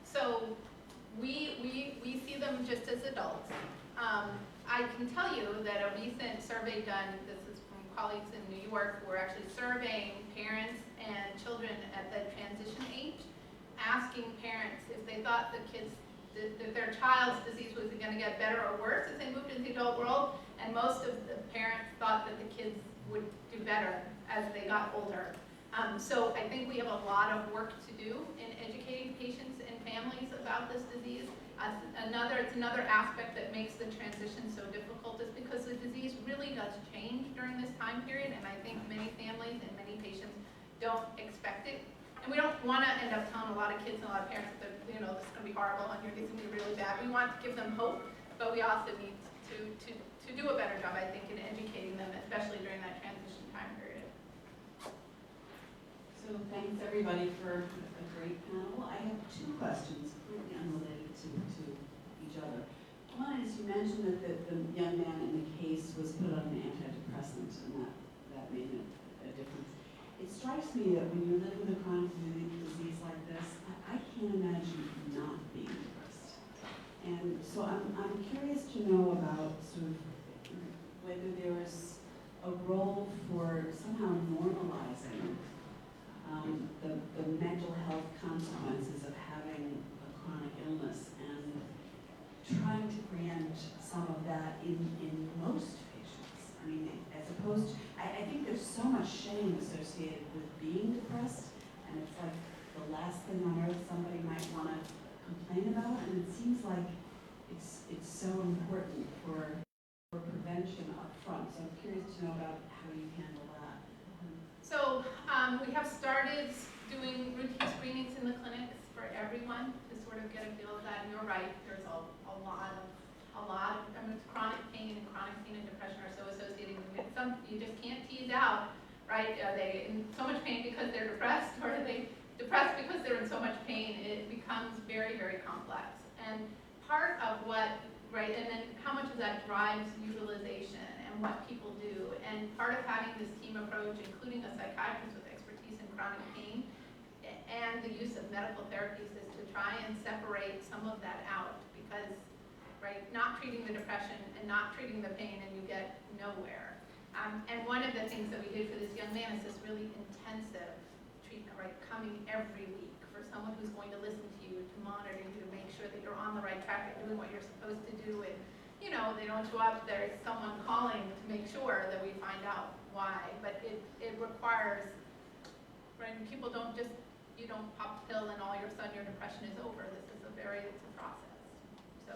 So we see them just as adults. I can tell you that a recent survey done, this is from colleagues in New York, who are actually surveying parents and children at the transition age, asking parents if they thought that their child's disease was going to get better or worse as they moved into the adult world, and most of the parents thought that the kids would do better as they got older. So I think we have a lot of work to do in educating patients and families about this disease. It's another aspect that makes the transition so difficult, is because the disease really does change during this time period, and I think many families and many patients don't expect it. And we don't want to end up telling a lot of kids and a lot of parents that, this is going to be horrible and your disease is going to be really bad. We want to give them hope, but we also need to do a better job, I think, in educating them, especially during that transition time period. So thanks everybody for a great panel. I have two questions completely unrelated to each other. One is, you mentioned that the young man in the case was put on an antidepressant, and that made a difference. It strikes me that when you live with a chronic disease like this, I can't imagine not being depressed. And so I'm curious to know about sort of whether there is a role for somehow normalizing the mental health consequences of having a chronic illness and trying to preempt some of that in most patients. I mean, as opposed to, I think there's so much shame associated with being depressed, and it's like the last thing on earth somebody might want to complain about, and it seems like it's so important for prevention up front. So I'm curious to know about how you handle that. So we have started doing routine screenings in the clinics for everyone to sort of get a feel of that. And you're right, there's a lot of, chronic pain and depression are so associated with it. Some you just can't tease out, right? Are they in so much pain because they're depressed, or are they depressed because they're in so much pain? It becomes very, very complex. And part of what, right, and then how much of that drives utilization and what people do. And part of having this team approach, including a psychiatrist with expertise in chronic pain, and the use of medical therapies, is to try and separate some of that out, because, right, not treating the depression and not treating the pain, and you get nowhere. And one of the things that we did for this young man is this really intensive treatment, right, coming every week for someone who's going to listen to you, to monitor you, to make sure that you're on the right track and doing what you're supposed to do. And they don't show up, there's someone calling to make sure that we find out why. But it requires, right, people don't just, you don't pop a pill and all of a sudden your depression is over. This is it's a process. So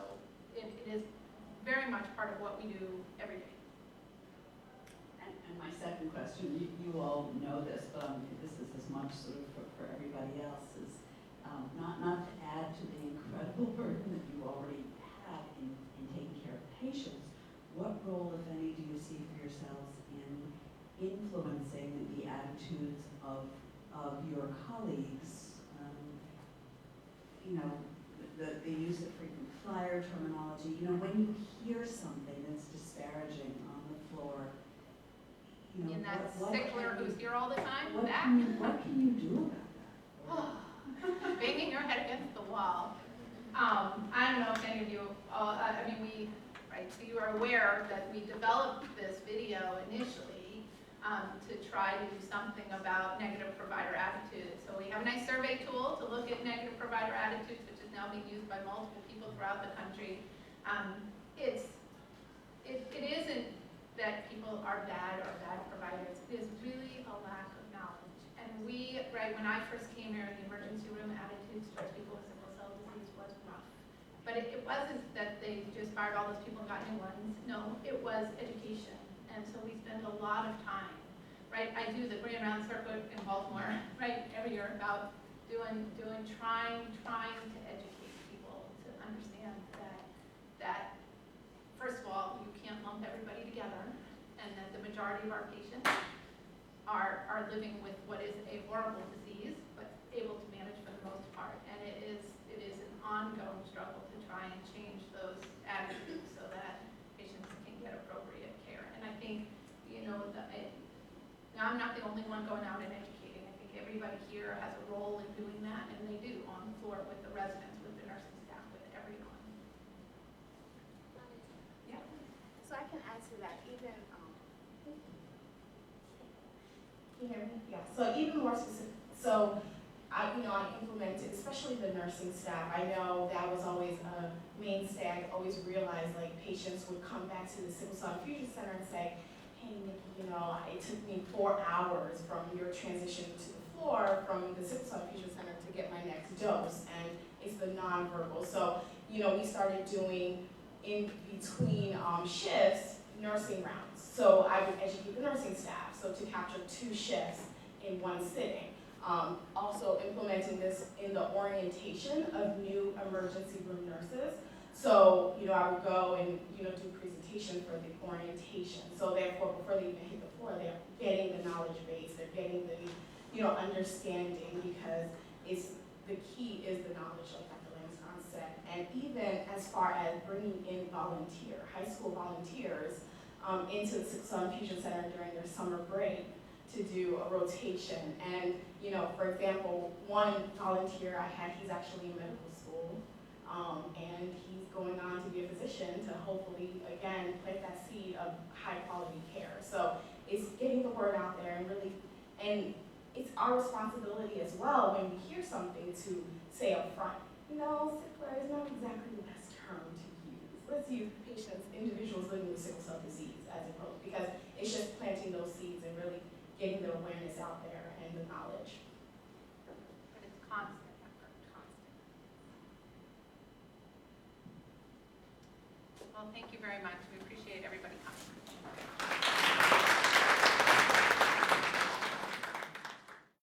it is very much part of what we do every day. And my second question, you all know this, but this is as much sort of for everybody else, is not to add to the incredible burden that you all patients, what role, if any, do you see for yourselves in influencing the attitudes of your colleagues? You know, the use of frequent flyer terminology. You know, when you hear something that's disparaging on the floor, you know, And that what Sickler who's here all the time, what that. what can you do about that? Banging your head against the wall. I don't know if any of you, I mean, so you are aware that we developed this video initially to try to do something about negative provider attitudes. So we have a nice survey tool to look at negative provider attitudes, which is now being used by multiple people throughout the country. It isn't that people are bad or bad providers. It is really a lack of knowledge. And we, when I first came here in the emergency room, attitudes towards people with sickle cell disease was rough. But it wasn't that they just fired all those people and got new ones. No, it was education. And so we spend a lot of time, right? I do the Grand Round Circuit in Baltimore, right, every year about trying to educate people to understand that first of all, you can't lump everybody together, and that the majority of our patients are living with what is a horrible disease, but able to manage for the most part. And it is an ongoing struggle to try and change those attitudes so that patients can get appropriate care. And I think, you know, now I'm not the only one going out and educating. I think everybody here has a role in doing that, and they do on the floor with the residents, with the nursing staff, with everyone. Yeah. So I can add to that, even, can you hear me? Yeah, so even more specific, so I implemented, especially the nursing staff, I know that was always a mainstay. I always realized like patients would come back to the Sickle Cell Infusion Center and say, hey, Nikki, you know, it took me 4 hours from your transition to the floor from the Sickle Cell Infusion Center to get my next dose, and it's the nonverbal. So, you know, we started doing in between shifts, nursing rounds. So I would educate the nursing staff, so to capture 2 shifts in one sitting. Also implementing this in the orientation of new emergency room nurses. So, you know, I would go and, you know, do a presentation for the orientation. So therefore, before they even hit the floor, they're getting the knowledge base, they're getting the, you know, understanding, because the key is the knowledge, like Dr. Langston said. And even as far as bringing in high school volunteers into the Sickle Cell Infusion Center during their summer break to do a rotation. And, you know, for example, one volunteer I had, he's actually in medical school, and he's going on to be a physician to hopefully, again, plant that seed of high quality care. So it's getting the word out there, and really, and it's our responsibility as well when we hear something to say up front, you know, sickler is not exactly the best term to use. Let's use patients, individuals living with sickle cell disease as opposed, because it's just planting those seeds and really getting the awareness out there and the knowledge. But it's constant effort, constant. Well, thank you very much. We appreciate everybody coming.